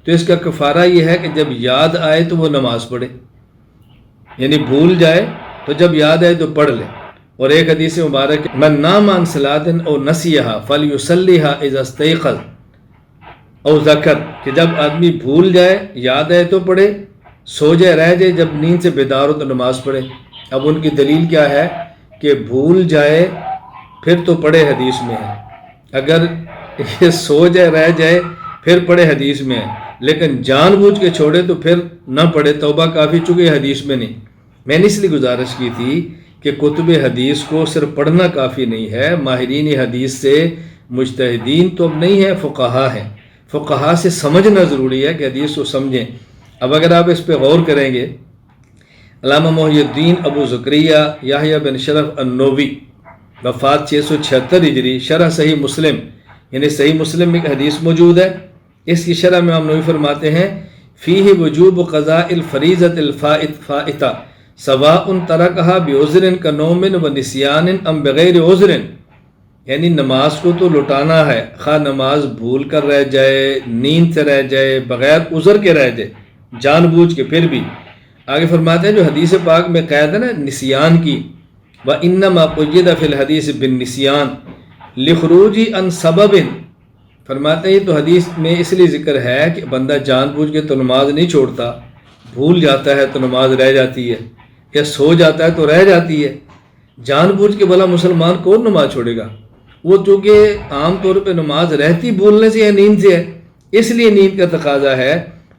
تو اس کا کفارہ یہ ہے کہ جب یاد آئے تو وہ نماز پڑھے، یعنی بھول جائے تو جب یاد آئے تو پڑھ لے۔ اور ایک حدیث مبارک من نام عن صلاۃ او نسیھا فلیصلیھا اذا استيقظ او ذکر، کہ جب آدمی بھول جائے، یاد آئے تو پڑھے، سو جائے، رہ جائے، جب نیند سے بیدار ہو تو نماز پڑھے۔ اب ان کی دلیل کیا ہے کہ بھول جائے پھر تو پڑھے، حدیث میں ہے، اگر یہ سو جائے، رہ جائے، پھر پڑھے، حدیث میں ہے، لیکن جان بوجھ کے چھوڑے تو پھر نہ پڑھے، توبہ کافی، چکے حدیث میں نہیں۔ میں نے اس لیے گزارش کی تھی کہ کتب حدیث کو صرف پڑھنا کافی نہیں ہے، ماہرین حدیث سے مجتہدین تو اب نہیں ہے، فقہا ہیں، فقہا سے سمجھنا ضروری ہے کہ حدیث کو سمجھیں۔ اب اگر آپ اس پہ غور کریں گے، علامہ محی الدین ابو زکریا یحییٰ بن شرف النووی وفات 676 ہجری، شرح صحیح مسلم، یعنی صحیح مسلم میں ایک حدیث موجود ہے، اس کی شرح میں امام نووی فرماتے ہیں فیہ وجوب قضاء الفریضۃ الفائتہ سواء ترکہا بعذر کنوم ونسیان ام بغیر عذر، یعنی نماز کو تو لٹانا ہے، خواہ نماز بھول کر رہ جائے، نیند سے رہ جائے، بغیر عذر کے رہ جائے، جان بوجھ کے پھر بھی۔ آگے فرماتے ہیں جو حدیث پاک میں قید ہے نا نسیان کی، وَإِنَّمَا قُيِّدَ فِي الْحَدِيثِ بِالنِّسْيَانِ لِخُرُوجِ عَنْ سَبَبٍ، فرماتے ہیں یہ تو حدیث میں اس لیے ذکر ہے کہ بندہ جان بوجھ کے تو نماز نہیں چھوڑتا، بھول جاتا ہے تو نماز رہ جاتی ہے، یا سو جاتا ہے تو رہ جاتی ہے۔ جان بوجھ کے بھلا مسلمان کون نماز چھوڑے گا؟ وہ چونکہ عام طور پہ نماز رہتی بھولنے سے ہے، نیند سے ہے، اس لیے نیند کا تقاضا ہے،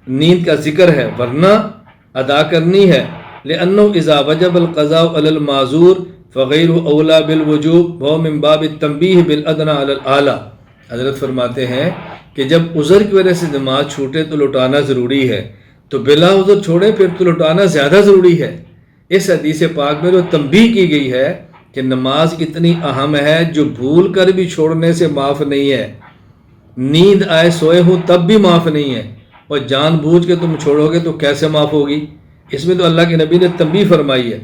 نیند کا ذکر ہے، ورنہ ادا کرنی ہے۔ لأنه اذا وجب القضاء على المعذور فغیر اولا بالوجوب وہ من باب التنبیہ بالادنى على الاعلی۔ حضرت فرماتے ہیں کہ جب عذر کی وجہ سے نماز چھوٹے تو لوٹانا ضروری ہے، تو بلا عذر چھوڑے پھر تو لوٹانا زیادہ ضروری ہے۔ اس حدیث پاک میں جو تنبیہ کی گئی ہے کہ نماز اتنی اہم ہے جو بھول کر بھی چھوڑنے سے معاف نہیں ہے، نیند آئے سوئے ہو تب بھی معاف نہیں ہے، اور جان بوجھ کے تم چھوڑو گے تو کیسے معاف ہوگی؟ اس میں تو اللہ کے نبی نے تنبیہ فرمائی ہے۔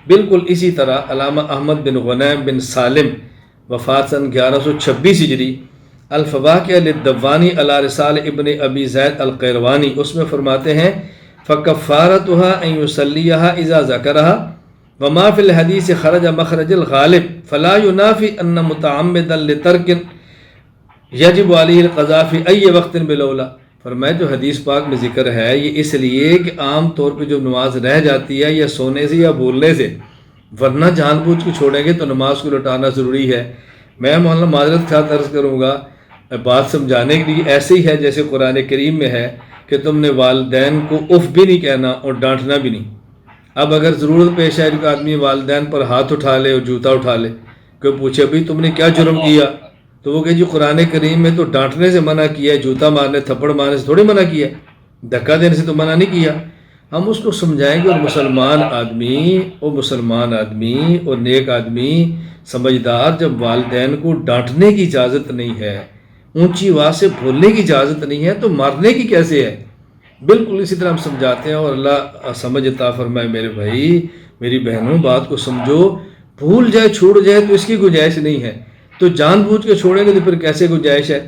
بالکل اسی طرح علامہ احمد بن غنیم بن سالم وفات سن 1126 ہجری، الفواکہ للدوانی علی رسال ابن ابی زید القیروانی، اس میں فرماتے ہیں فکفارتها ان یصلیها اذا ذکرها وما فی الحدیث خرج مخرج الغالب فلا ینافی ان متعمدا لترک یجب علیہ القضاء فی ای وقت بالاولی۔ فرمایا جو حدیث پاک میں ذکر ہے یہ اس لیے کہ عام طور پہ جو نماز رہ جاتی ہے یا سونے سے یا بولنے سے، ورنہ جان بوجھ کے چھوڑیں گے تو نماز کو لوٹانا ضروری ہے۔ میں مولانا معذرت خواہ عرض کروں گا بات سمجھانے کے لیے، ایسے ہی ہے جیسے قرآن کریم میں ہے کہ تم نے والدین کو اف بھی نہیں کہنا اور ڈانٹنا بھی نہیں۔ اب اگر ضرورت پیش ہے کہ آدمی والدین پر ہاتھ اٹھا لے اور جوتا اٹھا لے، کوئی پوچھے بھائی تم نے کیا جرم کیا، تو وہ کہ جی قرآن کریم میں تو ڈانٹنے سے منع کیا ہے، جوتا مارنے تھپڑ مارنے سے تھوڑی منع کیا ہے، دھکا دینے سے تو منع نہیں کیا۔ ہم اس کو سمجھائیں گے، اور مسلمان آدمی اور نیک آدمی سمجھدار جب والدین کو ڈانٹنے کی اجازت نہیں ہے، اونچی آواز سے بولنے کی اجازت نہیں ہے، تو مارنے کی کیسے ہے؟ بالکل اسی طرح ہم سمجھاتے ہیں، اور اللہ سمجھ عطا فرمائے میرے بھائی میری بہنوں، بات کو سمجھو۔ بھول جائے چھوڑ جائے تو اس کی گنجائش نہیں ہے، تو جان بوجھ کے چھوڑیں گے تو پھر کیسے گنجائش ہے؟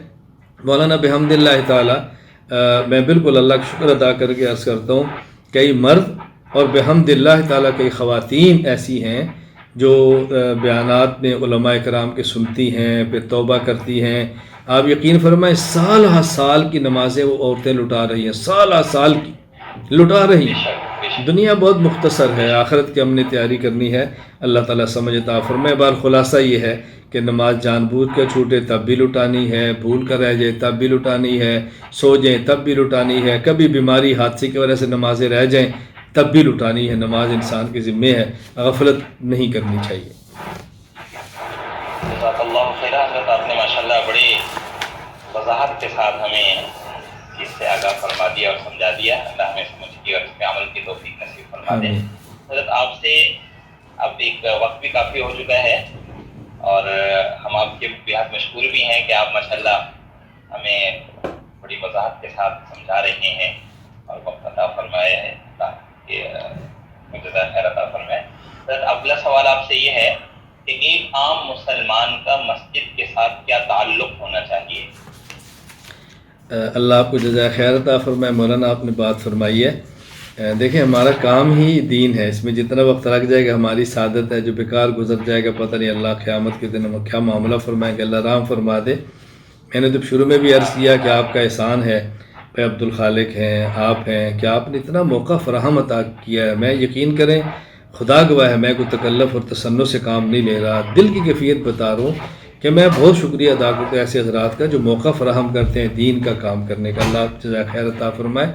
مولانا بحمد اللہ تعالیٰ میں بالکل اللہ کا شکر ادا کر کے عرض کرتا ہوں، کئی مرد اور بحمد اللہ تعالیٰ کئی خواتین ایسی ہیں جو بیانات میں علماء کرام کے سنتی ہیں، پھر توبہ کرتی ہیں۔ آپ یقین فرمائیں سال ہر سال کی نمازیں وہ عورتیں لٹا رہی ہیں، سال ہر سال کی لٹا رہی ہیں۔ دنیا بہت مختصر ہے، آخرت کی ہم نے تیاری کرنی ہے، اللہ تعالیٰ سمجھ عطا فرمائے۔ بار خلاصہ یہ ہے کہ نماز جان بوجھ کر چھوٹے تب بھی لٹانی ہے، بھول کر رہ جائے تب بھی لٹانی ہے، سو جائیں تب بھی لٹانی ہے، کبھی بیماری حادثے کی وجہ سے نمازیں رہ جائیں تب بھی لٹانی ہے۔ نماز انسان کے ذمے ہے، غفلت نہیں کرنی چاہیے۔ جزاک اللہ خیر حضرت، آپ نے ماشاءاللہ بڑی وضاحت کے ساتھ ہمیں اس سے آگاہ فرما دیا اور سمجھا دیا۔ اللہ ہمیں سمجھ کی اور اس پہ عمل کی توفیق نصیب فرما دے۔ حضرت آپ سے اب ایک وقت بھی کافی ہو چکا ہے، اور ہم آپ کے بہت مشکور بھی ہیں کہ آپ ماشاءاللہ ہمیں بڑی وضاحت کے ساتھ سمجھا رہے ہیں اور وقت عطا فرمائے ہیں، جزاک خیر عطا فرمائے۔ حضرت اگلا سوال آپ سے یہ ہے کہ ایک عام مسلمان کا مسجد کے ساتھ کیا تعلق ہونا چاہیے؟ اللہ آپ کو جزائے خیر عطا فرمائے۔ مولانا آپ نے بات فرمائی ہے، دیکھیں ہمارا کام ہی دین ہے، اس میں جتنا وقت لگ جائے گا ہماری سعادت ہے، جو بیکار گزر جائے گا پتہ نہیں اللہ قیامت کے دن کیا معاملہ فرمائیں گے، اللہ رحم فرما دے۔ میں نے تو شروع میں بھی عرض کیا کہ آپ کا احسان ہے، بھائی عبد الخالق ہیں، آپ ہیں، کہ آپ نے اتنا موقع فراہم عطا کیا ہے۔ میں یقین کریں خدا گواہ ہے میں کوئی تکلف اور تسنن سے کام نہیں لے رہا، دل کی کیفیت بتا رہا ہوں کہ میں بہت شکریہ ادا کرتا ہوں ایسے حضرات کا جو موقع فراہم کرتے ہیں دین کا کام کرنے کا۔ اللہ آپ جزائے خیر عطا فرمائے۔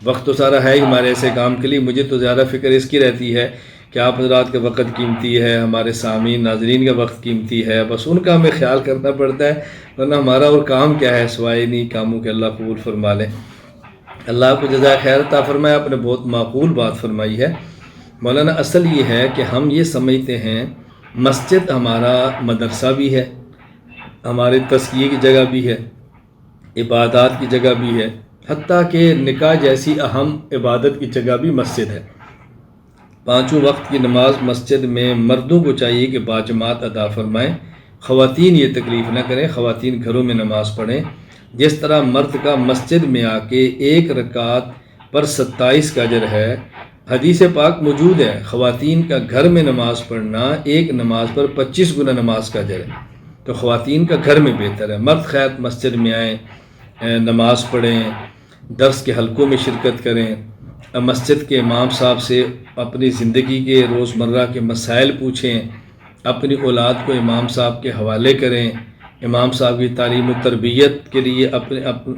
وقت تو سارا ہے ہی ہمارے ایسے کام کے لیے، مجھے تو زیادہ فکر اس کی رہتی ہے کہ آپ حضرات کا وقت قیمتی ہے، ہمارے سامعین ناظرین کا وقت قیمتی ہے، بس ان کا ہمیں خیال کرنا پڑتا ہے، ورنہ ہمارا اور کام کیا ہے سوائے انہیں کاموں کے اللہ قبول فرما لے۔ اللہ آپ کو جزائے خیر عطا فرمائے۔ آپ نے بہت معقول بات فرمائی ہے مولانا۔ اصل یہ ہے کہ ہم یہ سمجھتے ہیں مسجد ہمارا مدرسہ بھی ہے، ہمارے تزکیے کی جگہ بھی ہے، عبادات کی جگہ بھی ہے، حتیٰ کہ نکاح جیسی اہم عبادت کی جگہ بھی مسجد ہے۔ پانچوں وقت کی نماز مسجد میں مردوں کو چاہیے کہ باجماعت ادا فرمائیں، خواتین یہ تکلیف نہ کریں، خواتین گھروں میں نماز پڑھیں۔ جس طرح مرد کا مسجد میں آ کے ایک رکعت پر 27 کا اجر ہے، حدیث پاک موجود ہے، خواتین کا گھر میں نماز پڑھنا ایک نماز پر 25 گنا نماز کا اجر ہے، تو خواتین کا گھر میں بہتر ہے۔ مرد خیر مسجد میں آئیں، نماز پڑھیں، درس کے حلقوں میں شرکت کریں، مسجد کے امام صاحب سے اپنی زندگی کے روزمرہ کے مسائل پوچھیں، اپنی اولاد کو امام صاحب کے حوالے کریں، امام صاحب کی تعلیم و تربیت کے لیے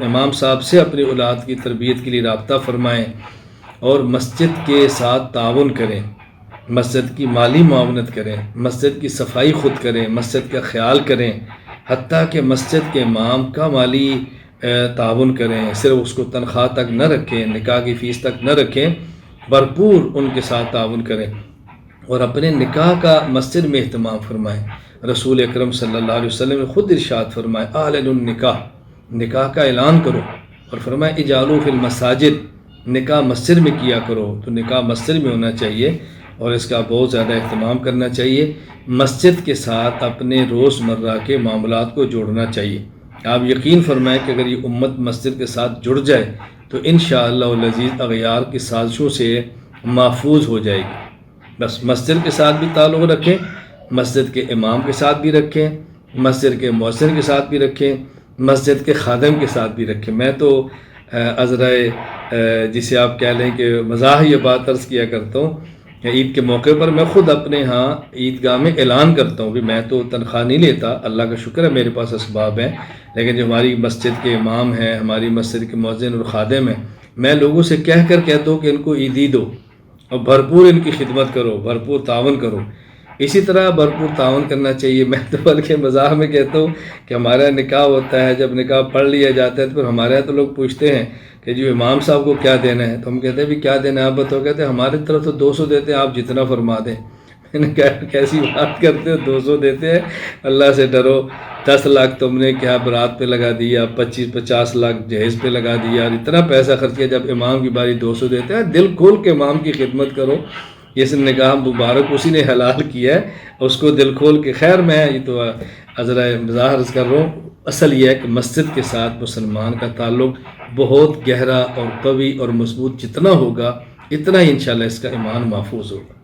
امام صاحب سے اپنی اولاد کی تربیت کے لیے رابطہ فرمائیں، اور مسجد کے ساتھ تعاون کریں، مسجد کی مالی معاونت کریں، مسجد کی صفائی خود کریں، مسجد کا خیال کریں، حتیٰ کہ مسجد کے امام کا مالی تعاون کریں، صرف اس کو تنخواہ تک نہ رکھیں، نکاح کی فیس تک نہ رکھیں، بھرپور ان کے ساتھ تعاون کریں، اور اپنے نکاح کا مسجد میں اہتمام فرمائیں۔ رسول اکرم صلی اللہ علیہ وسلم نے خود ارشاد فرمائے اعلنوا النکاح، نکاح کا اعلان کرو، اور فرمائے اجعلوا فی المساجد، نکاح مسجد میں کیا کرو، تو نکاح مسجد میں ہونا چاہیے اور اس کا بہت زیادہ اہتمام کرنا چاہیے۔ مسجد کے ساتھ اپنے روزمرہ کے معاملات کو جوڑنا چاہیے۔ آپ یقین فرمائیں کہ اگر یہ امت مسجد کے ساتھ جڑ جائے تو انشاءاللہ العزیز اغیار کی سازشوں سے محفوظ ہو جائے گی۔ بس مسجد کے ساتھ بھی تعلق رکھیں، مسجد کے امام کے ساتھ بھی رکھیں، مسجد کے مؤذن کے ساتھ بھی رکھیں، مسجد کے خادم کے ساتھ بھی رکھیں۔ میں تو عذرائے جسے آپ کہہ لیں کہ مزاح یہ بات عرض کیا کرتا ہوں کہ عید کے موقع پر میں خود اپنے ہاں عیدگاہ میں اعلان کرتا ہوں، بھی میں تو تنخواہ نہیں لیتا، اللہ کا شکر ہے میرے پاس اسباب ہیں، لیکن جو ہماری مسجد کے امام ہیں، ہماری مسجد کے مؤذن اور خادم ہیں، میں لوگوں سے کہہ کر کہتا ہوں کہ ان کو عیدی دو اور بھرپور ان کی خدمت کرو، بھرپور تعاون کرو۔ اسی طرح بھرپور تعاون کرنا چاہیے۔ میں تو بلکہ مزاح میں کہتا ہوں کہ ہمارا نکاح ہوتا ہے، جب نکاح پڑھ لیا جاتا ہے تو پھر ہمارے یہاں تو لوگ پوچھتے ہیں کہ جو امام صاحب کو کیا دینا ہے، تو ہم کہتے ہیں بھی کیا دینا ہے آپ بتاؤ، کہتے ہیں ہماری طرف تو 200 دیتے ہیں، آپ جتنا فرما دیں۔ میں نے کہا کیسی بات کرتے ہو، 200 دیتے ہیں، اللہ سے ڈرو۔ 10 لاکھ تم نے کیا برات پہ لگا دیا، 25-50 لاکھ جہیز پہ لگا دیا، اور اتنا پیسہ خرچ کیا، جب امام کی باری 200 دیتے ہیں۔ دل کھول کے امام کی خدمت کرو، اس نکاح مبارک اسی نے حلال کیا ہے، اس کو دل کھول کے۔ خیر میں یہ تو عذرائے مزاح عرض کر رہا ہوں، اصل یہ ہے کہ مسجد کے ساتھ مسلمان کا تعلق بہت گہرا اور قوی اور مضبوط جتنا ہوگا اتنا ہی انشاءاللہ اس کا ایمان محفوظ ہوگا۔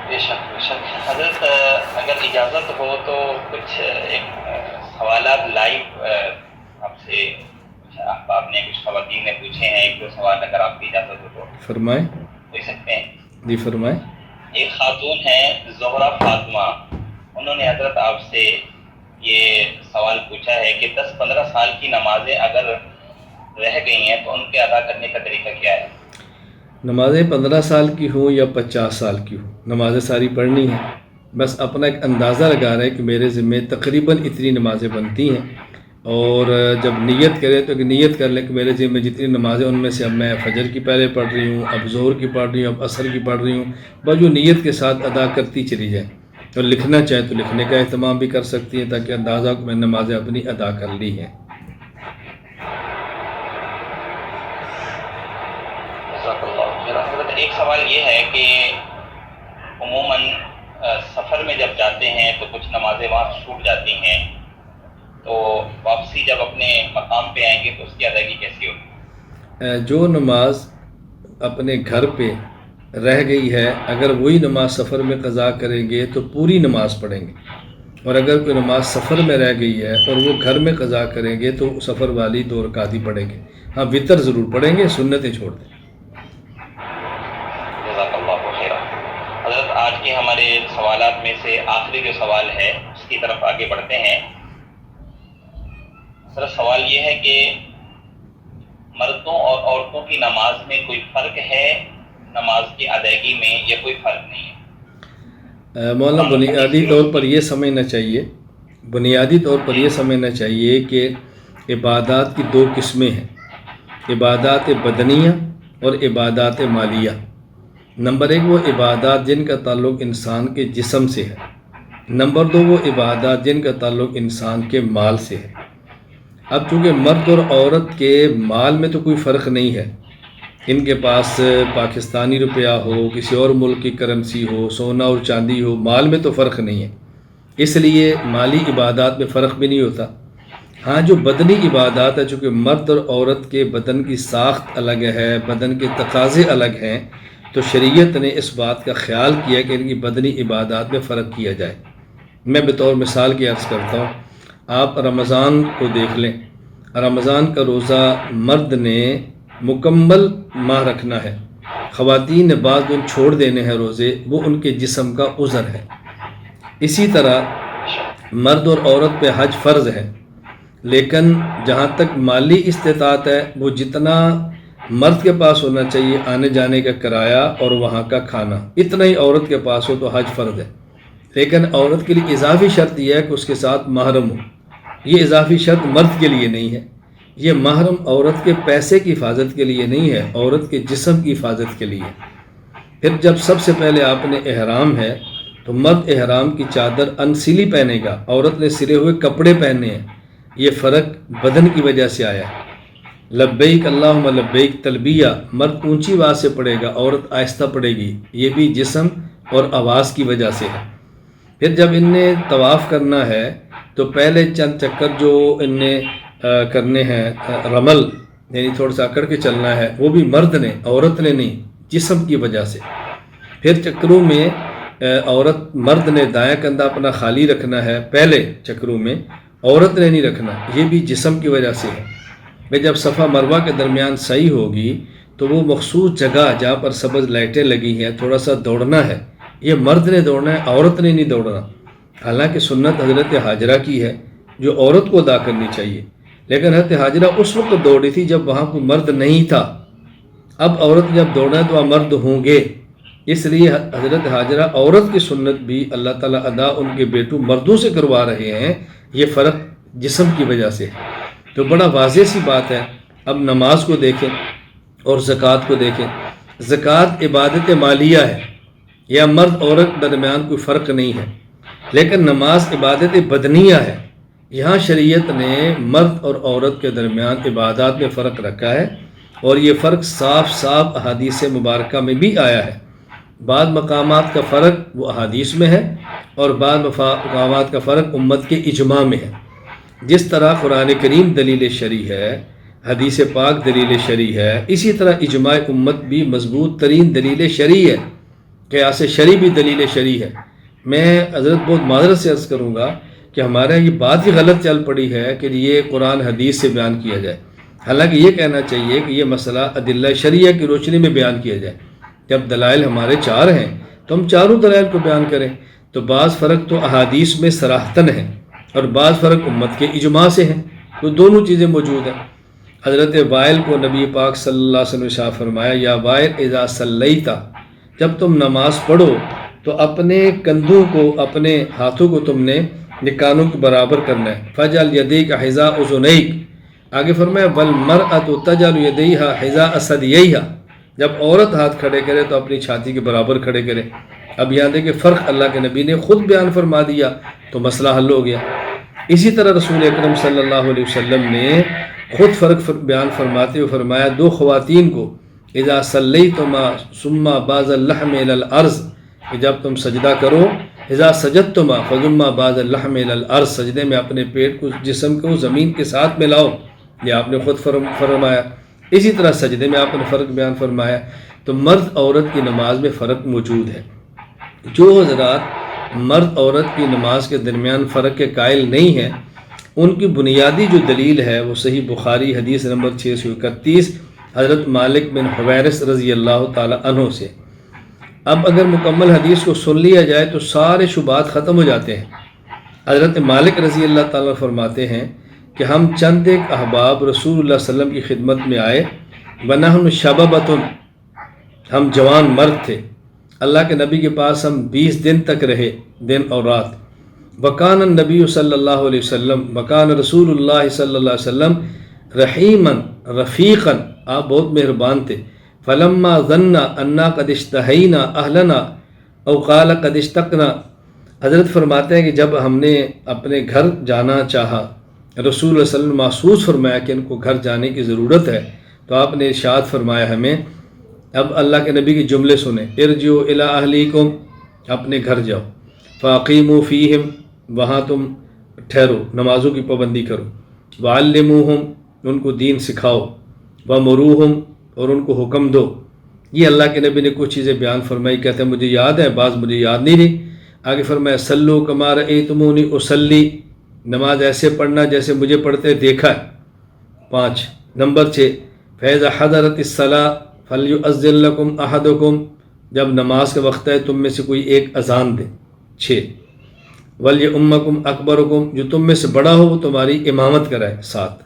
بے شک بے شک۔ حضرت اگر اجازت ہو تو کچھ ایک سوالات لائیو آپ سے کچھ احباب نے، کچھ خواتین نے پوچھے ہیں، ایک دو سوال اگر آپ کی اجازت ہو تو فرمائیں۔ پوچھ سکتے ہیں؟ جی فرمائیں۔ ایک خاتون ہیں زہرہ فاطمہ، انہوں نے حضرت آپ سے یہ سوال پوچھا ہے کہ 10-15 سال کی نمازیں اگر رہ گئی ہیں تو ان کے ادا کرنے کا طریقہ کیا ہے؟ نمازیں 15 سال کی ہوں یا 50 سال کی ہوں، نمازیں ساری پڑھنی ہیں۔ بس اپنا ایک اندازہ لگا رہے کہ میرے ذمہ تقریباً اتنی نمازیں بنتی ہیں، اور جب نیت کرے تو نیت کر لیں کہ میرے ذمہ جتنی نمازیں ان میں سے اب میں فجر کی پہلے پڑھ رہی ہوں، اب ظہر کی پڑھ رہی ہوں، اب عصر کی پڑھ رہی ہوں، بس جو نیت کے ساتھ ادا کرتی چلی جائیں۔ اور لکھنا چاہے تو لکھنے کا اہتمام بھی کر سکتی ہیں تاکہ اندازہ کہ میں نمازیں اپنی ادا کر لی ہیں۔ ایک سوال یہ ہے کہ عموماً سفر میں جب جاتے ہیں تو کچھ نمازیں وہاں چھوٹ جاتی ہیں، تو واپسی جب اپنے مقام پہ آئیں گے تو اس کی ادائیگی کیسی ہوگی؟ جو نماز اپنے گھر پہ رہ گئی ہے، اگر وہی نماز سفر میں قضا کریں گے تو پوری نماز پڑھیں گے، اور اگر کوئی نماز سفر میں رہ گئی ہے اور وہ گھر میں قضا کریں گے تو سفر والی 2 رکعت ہی پڑھیں گے۔ ہاں وطر ضرور پڑھیں گے، سنتیں چھوڑ دیں۔ جزاک اللہ خیر۔ حضرت آج کے ہمارے سوالات میں سے آخری جو سوال ہے اس کی طرف آگے بڑھتے ہیں۔ سر سوال یہ ہے کہ مردوں اور عورتوں کی نماز میں کوئی فرق ہے نماز کی ادائیگی میں، یا کوئی فرق نہیں ہے؟ مولانا بنیادی طور پر یہ سمجھنا چاہیے کہ عبادات کی 2 قسمیں ہیں، عبادات بدنیہ اور عبادات مالیہ۔ نمبر 1 وہ عبادات جن کا تعلق انسان کے جسم سے ہے، نمبر 2 وہ عبادات جن کا تعلق انسان کے مال سے ہے۔ اب چونکہ مرد اور عورت کے مال میں تو کوئی فرق نہیں ہے، ان کے پاس پاکستانی روپیہ ہو، کسی اور ملک کی کرنسی ہو، سونا اور چاندی ہو، مال میں تو فرق نہیں ہے، اس لیے مالی عبادات میں فرق بھی نہیں ہوتا۔ ہاں جو بدنی عبادات ہے، چونکہ مرد اور عورت کے بدن کی ساخت الگ ہے، بدن کے تقاضے الگ ہیں، تو شریعت نے اس بات کا خیال کیا کہ ان کی بدنی عبادات میں فرق کیا جائے۔ میں بطور مثال کی عرض کرتا ہوں، آپ رمضان کو دیکھ لیں، رمضان کا روزہ مرد نے مکمل ماہ رکھنا ہے، خواتین نے بعض دن چھوڑ دینے ہیں روزے، وہ ان کے جسم کا عذر ہے۔ اسی طرح مرد اور عورت پہ حج فرض ہے، لیکن جہاں تک مالی استطاعت ہے وہ جتنا مرد کے پاس ہونا چاہیے آنے جانے کا کرایہ اور وہاں کا کھانا، اتنا ہی عورت کے پاس ہو تو حج فرض ہے۔ لیکن عورت کے لیے اضافی شرط یہ ہے کہ اس کے ساتھ محرم ہو، یہ اضافی شرط مرد کے لیے نہیں ہے۔ یہ محرم عورت کے پیسے کی حفاظت کے لیے نہیں ہے، عورت کے جسم کی حفاظت کے لیے۔ پھر جب سب سے پہلے آپ نے احرام ہے تو مرد احرام کی چادر انسلی پہنے گا، عورت نے سلے ہوئے کپڑے پہنے ہیں۔ یہ فرق بدن کی وجہ سے آیا ہے۔ لبیک اللہم لبیک تلبیہ مرد اونچی آواز سے پڑھے گا، عورت آہستہ پڑھے گی، یہ بھی جسم اور آواز کی وجہ سے ہے۔ پھر جب ان نے طواف کرنا ہے تو پہلے چند چکر جو ان نے کرنے ہیں رمل، یعنی تھوڑا سا اکڑ کے چلنا ہے، وہ بھی مرد نے، عورت نے نہیں، جسم کی وجہ سے۔ پھر چکروں میں مرد نے دایاں کندھا اپنا خالی رکھنا ہے پہلے چکروں میں، عورت نے نہیں رکھنا، یہ بھی جسم کی وجہ سے ہے۔ پھر جب صفا مروہ کے درمیان سعی ہوگی تو وہ مخصوص جگہ جہاں پر سبز لائٹیں لگی ہیں تھوڑا سا دوڑنا ہے، یہ مرد نے دوڑنا ہے، عورت نے نہیں دوڑنا۔ حالانکہ سنت حضرت حاجرہ کی ہے جو عورت کو ادا کرنی چاہیے، لیکن حضرت حاجرہ اس وقت دوڑی تھی جب وہاں کوئی مرد نہیں تھا۔ اب عورت جب دوڑنا ہے تو وہاں مرد ہوں گے، اس لیے حضرت حاجرہ عورت کی سنت بھی اللہ تعالیٰ ادا ان کے بیٹوں مردوں سے کروا رہے ہیں، یہ فرق جسم کی وجہ سے ہے۔ تو بڑا واضح سی بات ہے۔ اب نماز کو دیکھیں اور زکوٰۃ کو دیکھیں۔ زکوٰۃ عبادت مالیہ ہے، یا مرد عورت درمیان کوئی فرق نہیں ہے، لیکن نماز عبادت بدنیہ ہے۔ یہاں شریعت نے مرد اور عورت کے درمیان عبادات میں فرق رکھا ہے، اور یہ فرق صاف صاف احادیث مبارکہ میں بھی آیا ہے۔ بعض مقامات کا فرق وہ احادیث میں ہے اور بعض مقامات کا فرق امت کے اجماع میں ہے۔ جس طرح قرآن کریم دلیل شرعی ہے، حدیث پاک دلیل شرعی ہے، اسی طرح اجماع امت بھی مضبوط ترین دلیل شرعی ہے، قیاس شرعی بھی دلیل شرعی ہے۔ میں حضرت بہت معذرت سے عرض کروں گا کہ ہمارے یہ بات ہی غلط چل پڑی ہے کہ یہ قرآن حدیث سے بیان کیا جائے، حالانکہ یہ کہنا چاہیے کہ یہ مسئلہ ادلہ شرعیہ کی روشنی میں بیان کیا جائے۔ جب دلائل ہمارے 4 ہیں تو ہم چاروں دلائل کو بیان کریں۔ تو بعض فرق تو احادیث میں صراحتاً ہے اور بعض فرق امت کے اجماع سے ہیں، تو دونوں چیزیں موجود ہیں۔ حضرت وائل کو نبی پاک صلی اللہ علیہ وسلم نے ارشاد فرمایا، یا وائل اذا صلیت، جب تم نماز پڑھو تو اپنے کندھوں کو، اپنے ہاتھوں کو تم نے نکانوں کے برابر کرنا ہے۔ فجعل یدیک حذاء اذنیک، آگے فرمایا والمرأۃ تجعل یدیہا حذاء ثدییہا، جب عورت ہاتھ کھڑے کرے تو اپنی چھاتی کے برابر کھڑے کرے۔ اب یہاں دیکھیں فرق اللہ کے نبی نے خود بیان فرما دیا تو مسئلہ حل ہو گیا۔ اسی طرح رسول اکرم صلی اللہ علیہ وسلم نے خود فرق بیان فرماتے ہوئے فرمایا 2 خواتین کو، اذا صلیتما ثم باز اللحم الی الارض، کہ جب تم سجدہ کرو، اذا سجدتما فضم باز اللحم الی الارض، سجدے میں اپنے پیٹ کو، جسم کو زمین کے ساتھ ملاؤ، یہ آپ نے خود فرمایا۔ اسی طرح سجدے میں آپ نے فرق بیان فرمایا۔ تو مرد عورت کی نماز میں فرق موجود ہے۔ جو حضرات مرد عورت کی نماز کے درمیان فرق کے قائل نہیں ہیں، ان کی بنیادی جو دلیل ہے وہ صحیح بخاری حدیث نمبر 631 حضرت مالک بن حویرث رضی اللہ تعالی عنہ سے۔ اب اگر مکمل حدیث کو سن لیا جائے تو سارے شبہات ختم ہو جاتے ہیں۔ حضرت مالک رضی اللہ تعالیٰ فرماتے ہیں کہ ہم چند ایک احباب رسول اللہ صلی اللہ علیہ وسلم کی خدمت میں آئے، وَنَحْنُ شَبَبَةٌ، ہم جوان مرد تھے، اللہ کے نبی کے پاس ہم 20 دن تک رہے، دن اور رات۔ وَكَانَ النَّبِيُّ صلی اللہ علیہ وسلم، وَكَانَ رسول اللہ صلی اللہ علیہ وسلم رحیماً رفیقاً، آپ بہت مہربان تھے۔ فَلَمَّا ظَنَّ أَنَّا قَدِ اشْتَهَيْنَا أَهْلَنَا أَوْ قَالَ قَدِ اشْتَقْنَا، حضرت فرماتے ہیں کہ جب ہم نے اپنے گھر جانا چاہا، رسول اللہ صلی اللہ علیہ وسلم محسوس فرمایا کہ ان کو گھر جانے کی ضرورت ہے، تو آپ نے ارشاد فرمایا ہمیں، اب اللہ کے نبی کے جملے سنیں، ارجعوا الی اہلیکم، اپنے گھر جاؤ، فاقیموا فیہم، وہاں تم ٹھہرو، نمازوں کی پابندی کرو، وعلموہم، ان کو دین سکھاؤ، ومروہم، اور ان کو حکم دو۔ یہ اللہ کے نبی نے کچھ چیزیں بیان فرمائی، کہتے ہیں مجھے یاد ہے، بعض مجھے یاد نہیں رہی۔ آگے فرمایا صلو کما رأیتمونی اصلی، نماز ایسے پڑھنا جیسے مجھے پڑھتے دیکھا ہے۔ 5 نمبر 6 فَإِذَا حَضَرَتِ الصَّلَاةُ فَلْيُؤَذِّن لَكُمْ أَحَدُكُمْ، جب نماز کا وقت ہے تم میں سے کوئی ایک اذان دے۔ 6 وَلْيَؤُمَّكُمْ أَكْبَرُكُمْ، جو تم میں سے بڑا ہو وہ تمہاری امامت کرائے 7۔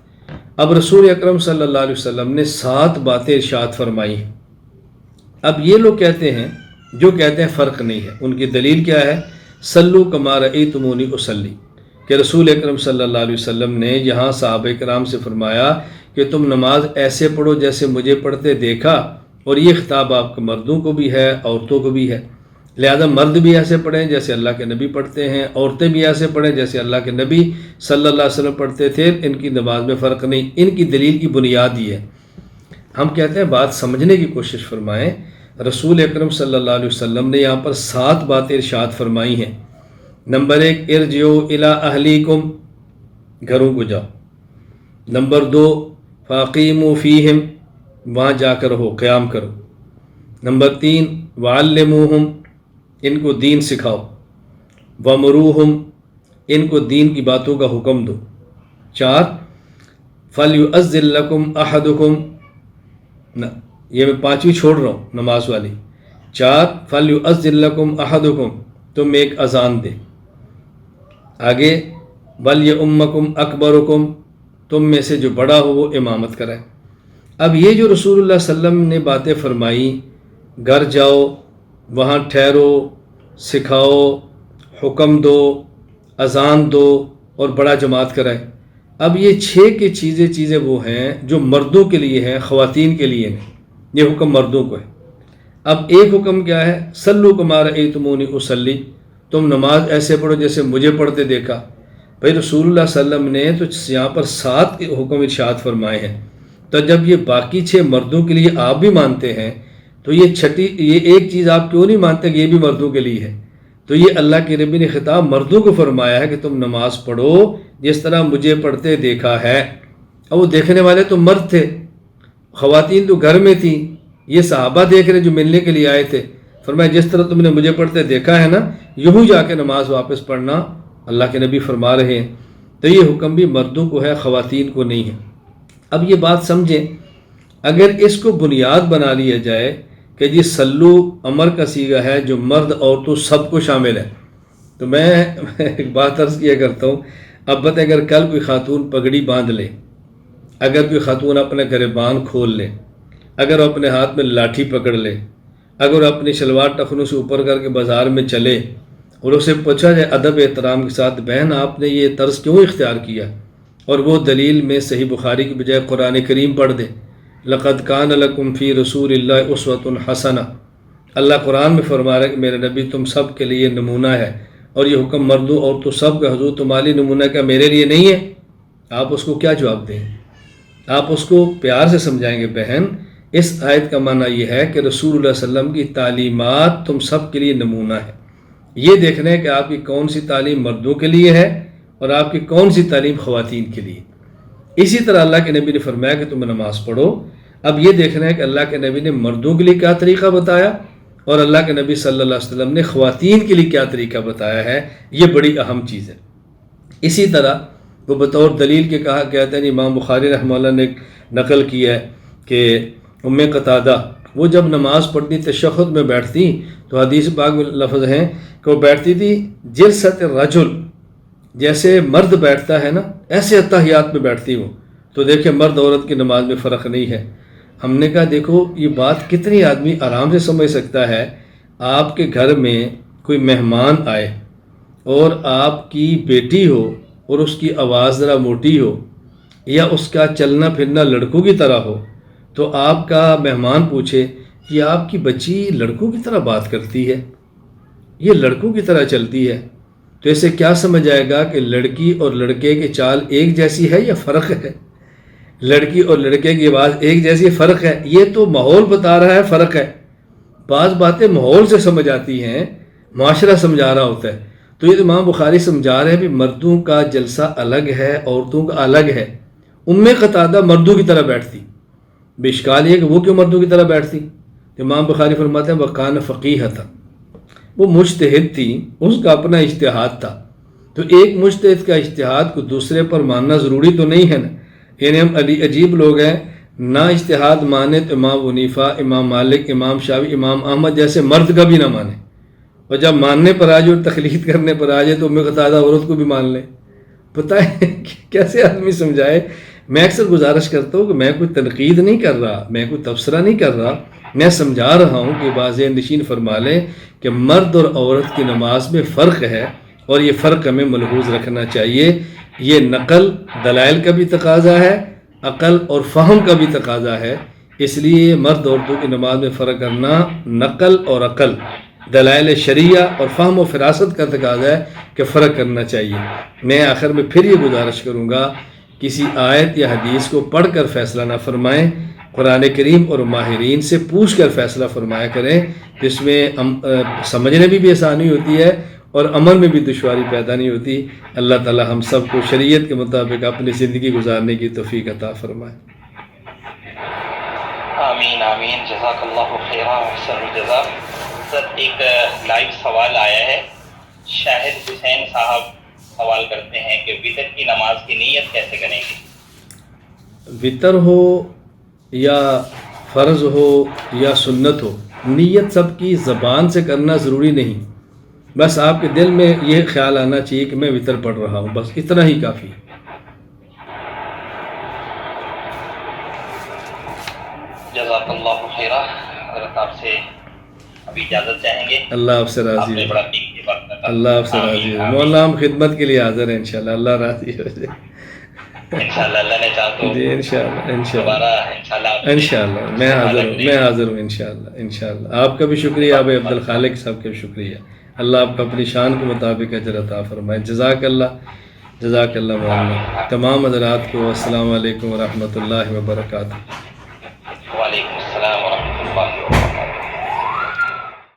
اب رسول اکرم صلی اللہ علیہ وسلم نے 7 باتیں ارشاد فرمائی ہیں۔ اب یہ لوگ کہتے ہیں، جو کہتے ہیں فرق نہیں ہے، ان کی دلیل کیا ہے؟ صلو کما رأیتمونی اصلی، کہ رسول اکرم صلی اللہ علیہ وسلم نے یہاں صحابہ کرام سے فرمایا کہ تم نماز ایسے پڑھو جیسے مجھے پڑھتے دیکھا، اور یہ خطاب آپ کے مردوں کو بھی ہے، عورتوں کو بھی ہے، لہذا مرد بھی ایسے پڑھیں جیسے اللہ کے نبی پڑھتے ہیں، عورتیں بھی ایسے پڑھیں جیسے اللہ کے نبی صلی اللہ علیہ وسلم پڑھتے تھے، ان کی نماز میں فرق نہیں۔ ان کی دلیل کی بنیاد یہ ہے۔ ہم کہتے ہیں بات سمجھنے کی کوشش فرمائیں۔ رسول اکرم صلی اللہ علیہ وسلم نے یہاں پر 7 باتیں ارشاد فرمائی ہیں۔ نمبر 1، ارجعوا الی اہلیکم، گھروں کو جاؤ۔ نمبر 2، فاقیموا فیہم، وہاں جا کر ہو، قیام کرو۔ نمبر 3، وعلموہم، ان کو دین سکھاؤ۔ ومروہم، ان کو دین کی باتوں کا حکم دو۔ 4، فلیؤذن لکم احدکم، یہ میں 5ویں چھوڑ رہا ہوں نماز والی۔ 4، فلیؤذن لکم احدکم، تم ایک اذان دے۔ آگے، ولیؤمکم اکبرکم، تم میں سے جو بڑا ہو وہ امامت کرائے۔ اب یہ جو رسول اللہ صلی اللہ علیہ وسلم نے باتیں فرمائی، گھر جاؤ، وہاں ٹھہرو، سکھاؤ، حکم دو، اذان دو اور بڑا جماعت کرائے، اب یہ 6 کی چیزیں وہ ہیں جو مردوں کے لیے ہیں، خواتین کے لیے نہیں۔ یہ حکم مردوں کو ہے۔ اب ایک حکم کیا ہے؟ صلو کما رأیتمونی اصلی، تم نماز ایسے پڑھو جیسے مجھے پڑھتے دیکھا۔ بھائی رسول اللہ صلی اللہ علیہ وسلم نے تو یہاں پر 7 حکم ارشاد فرمائے ہیں، تو جب یہ باقی 6 مردوں کے لیے آپ بھی مانتے ہیں تو یہ ایک چیز آپ کیوں نہیں مانتے کہ یہ بھی مردوں کے لیے ہے؟ تو یہ اللہ کے نبی نے خطاب مردوں کو فرمایا ہے کہ تم نماز پڑھو جس طرح مجھے پڑھتے دیکھا ہے۔ اور وہ دیکھنے والے تو مرد تھے، خواتین تو گھر میں تھیں، یہ صحابہ دیکھ رہے جو ملنے کے لیے آئے تھے۔ فرمایا جس طرح تم نے مجھے پڑھتے دیکھا ہے نا، یوں جا کے نماز واپس پڑھنا، اللہ کے نبی فرما رہے ہیں۔ تو یہ حکم بھی مردوں کو ہے، خواتین کو نہیں ہے۔ اب یہ بات سمجھیں، اگر اس کو بنیاد بنا لیا جائے کہ جی سلو امر کا صیغہ ہے جو مرد عورتوں سب کو شامل ہے، تو میں ایک بات عرض کیا کرتا ہوں، اب بتائیں اگر کل کوئی خاتون پگڑی باندھ لے، اگر کوئی خاتون اپنے گریبان کھول لے، اگر وہ اپنے ہاتھ میں لاٹھی پکڑ لے، اگر وہ اپنی شلوار ٹخنوں سے اوپر کر کے بازار میں چلے اور اسے پوچھا جائے ادب احترام کے ساتھ، بہن آپ نے یہ طرز کیوں اختیار کیا، اور وہ دلیل میں صحیح بخاری کی بجائے قرآن کریم پڑھ دے، لقد کان لکم فی رسول اللہ اسوۃ حسنہ، اللہ قرآن میں فرما رہا ہے کہ میرے نبی تم سب کے لیے نمونہ ہے، اور یہ حکم مردوں اور تو سب کا حضور تمہارے نمونہ کا میرے لیے نہیں ہے، آپ اس کو کیا جواب دیں؟ آپ اس کو پیار سے سمجھائیں گے، بہن اس آیت کا معنی یہ ہے کہ رسول اللہ صلی اللہ علیہ وسلم کی تعلیمات تم سب کے لیے نمونہ ہے۔ یہ دیکھنا ہے کہ آپ کی کون سی تعلیم مردوں کے لیے ہے اور آپ کی کون سی تعلیم خواتین کے لیے۔ اسی طرح اللہ کے نبی نے فرمایا کہ تم نماز پڑھو، اب یہ دیکھنا ہے کہ اللہ کے نبی نے مردوں کے لیے کیا طریقہ بتایا اور اللہ کے نبی صلی اللہ علیہ وسلم نے خواتین کے لیے کیا طریقہ بتایا ہے، یہ بڑی اہم چیز ہے۔ اسی طرح وہ بطور دلیل کے کہا کہتے ہیں، امام بخاری رحمہ اللہ نے نقل کیا ہے کہ ام قتادہ وہ جب نماز پڑھتی تشہد میں بیٹھتی تو حدیث پاک میں لفظ ہیں کہ وہ بیٹھتی تھی جلسۃ الرجل، جیسے مرد بیٹھتا ہے نا ایسے اتحیات میں بیٹھتی وہ۔ تو دیکھیں مرد عورت کی نماز میں فرق نہیں ہے۔ ہم نے کہا دیکھو یہ بات کتنی آدمی آرام سے سمجھ سکتا ہے۔ آپ کے گھر میں کوئی مہمان آئے اور آپ کی بیٹی ہو اور اس کی آواز ذرا موٹی ہو یا اس کا چلنا پھرنا لڑکوں کی طرح ہو، تو آپ کا مہمان پوچھے کہ آپ کی بچی لڑکوں کی طرح بات کرتی ہے، یہ لڑکوں کی طرح چلتی ہے، تو اسے کیا سمجھ آئے گا کہ لڑکی اور لڑکے کی چال ایک جیسی ہے یا فرق ہے؟ لڑکی اور لڑکے کی آواز ایک جیسی فرق ہے، یہ تو ماحول بتا رہا ہے فرق ہے۔ بعض باتیں ماحول سے سمجھ آتی ہیں، معاشرہ سمجھا رہا ہوتا ہے۔ تو یہ امام بخاری سمجھا رہے ہیں بھی مردوں کا جلسہ الگ ہے، عورتوں کا الگ ہے۔ ام قتادہ مردوں کی طرح بیٹھتی، بے اشکال یہ کہ وہ کیوں مردوں کی طرح بیٹھتی؟ امام بخاری فرماتے ہیں وَكَانَ فَقِيهَةً، وہ مجتہد تھی، اس کا اپنا اجتہاد تھا۔ تو ایک مجتہد کا اجتہاد کو دوسرے پر ماننا ضروری تو نہیں ہے نا، یعنی ہم عجیب لوگ ہیں، نہ اجتہاد مانے تو امام حنیفہ، امام مالک، امام شافعی، امام احمد جیسے مرد کا بھی نہ مانے، اور جب ماننے پر آ جائے اور تقلید کرنے پر آ جائے تو میں قطادہ عورت کو بھی مان لیں. پتہ ہے کیسے آدمی سمجھائے. میں اکثر گزارش کرتا ہوں کہ میں کوئی تنقید نہیں کر رہا، میں کوئی تبصرہ نہیں کر رہا، میں سمجھا رہا ہوں کہ واضح نشین فرما لیں کہ مرد اور عورت کی نماز میں فرق ہے، اور یہ فرق ہمیں ملحوظ رکھنا چاہیے. یہ نقل دلائل کا بھی تقاضا ہے، عقل اور فہم کا بھی تقاضا ہے. اس لیے مرد عورتوں کی نماز میں فرق کرنا نقل اور عقل، دلائل شریعہ اور فہم و فراست کا تقاضا ہے کہ فرق کرنا چاہیے. میں آخر میں پھر یہ گزارش کروں گا، کسی آیت یا حدیث کو پڑھ کر فیصلہ نہ فرمائیں، قرآن کریم اور ماہرین سے پوچھ کر فیصلہ فرمایا کریں، جس میں سمجھنے میں بھی آسانی ہوتی ہے اور عمل میں بھی دشواری پیدا نہیں ہوتی. اللہ تعالی ہم سب کو شریعت کے مطابق اپنی زندگی گزارنے کی توفیق عطا فرمائے. آمین آمین. جزاک اللہ خیر و احسن الجزا. سر ایک لائیو سوال آیا ہے. شاہد حسین صاحب سوال کرتے ہیں کہ وتر کی نماز کی نیت کیسے کریں گے؟ وطر ہو یا فرض ہو یا سنت ہو، نیت سب کی زبان سے کرنا ضروری نہیں. بس آپ کے دل میں یہ خیال آنا چاہیے کہ میں وطر پڑھ رہا ہوں، بس اتنا ہی کافی. جزاک اللہ خیر. حضرت آپ سے ابھی اجازت چاہیں گے. اللہ آپ سے راضی نے ہو. بڑا قیمتی وقت رکھا. اللہ آپ سے راضی ہو. مولانا ہم خدمت کے لیے حاضر ہیں انشاءاللہ. اللہ راضی ہو جائے. انشاءاللہ اللہ نے چاہا تو جی انشاءاللہ دوبارہ انشاءاللہ انشاءاللہ میں حاضر ہوں انشاءاللہ. آپ کا بھی شکریہ، ابھی عبد الخالق صاحب کا بھی شکریہ. اللہ آپ کو اپنی شان کے مطابق اجر عطا فرمائے. جزاک اللہ مولانا. تمام حضرات کو السلام علیکم ورحمۃ اللہ وبرکاتہ.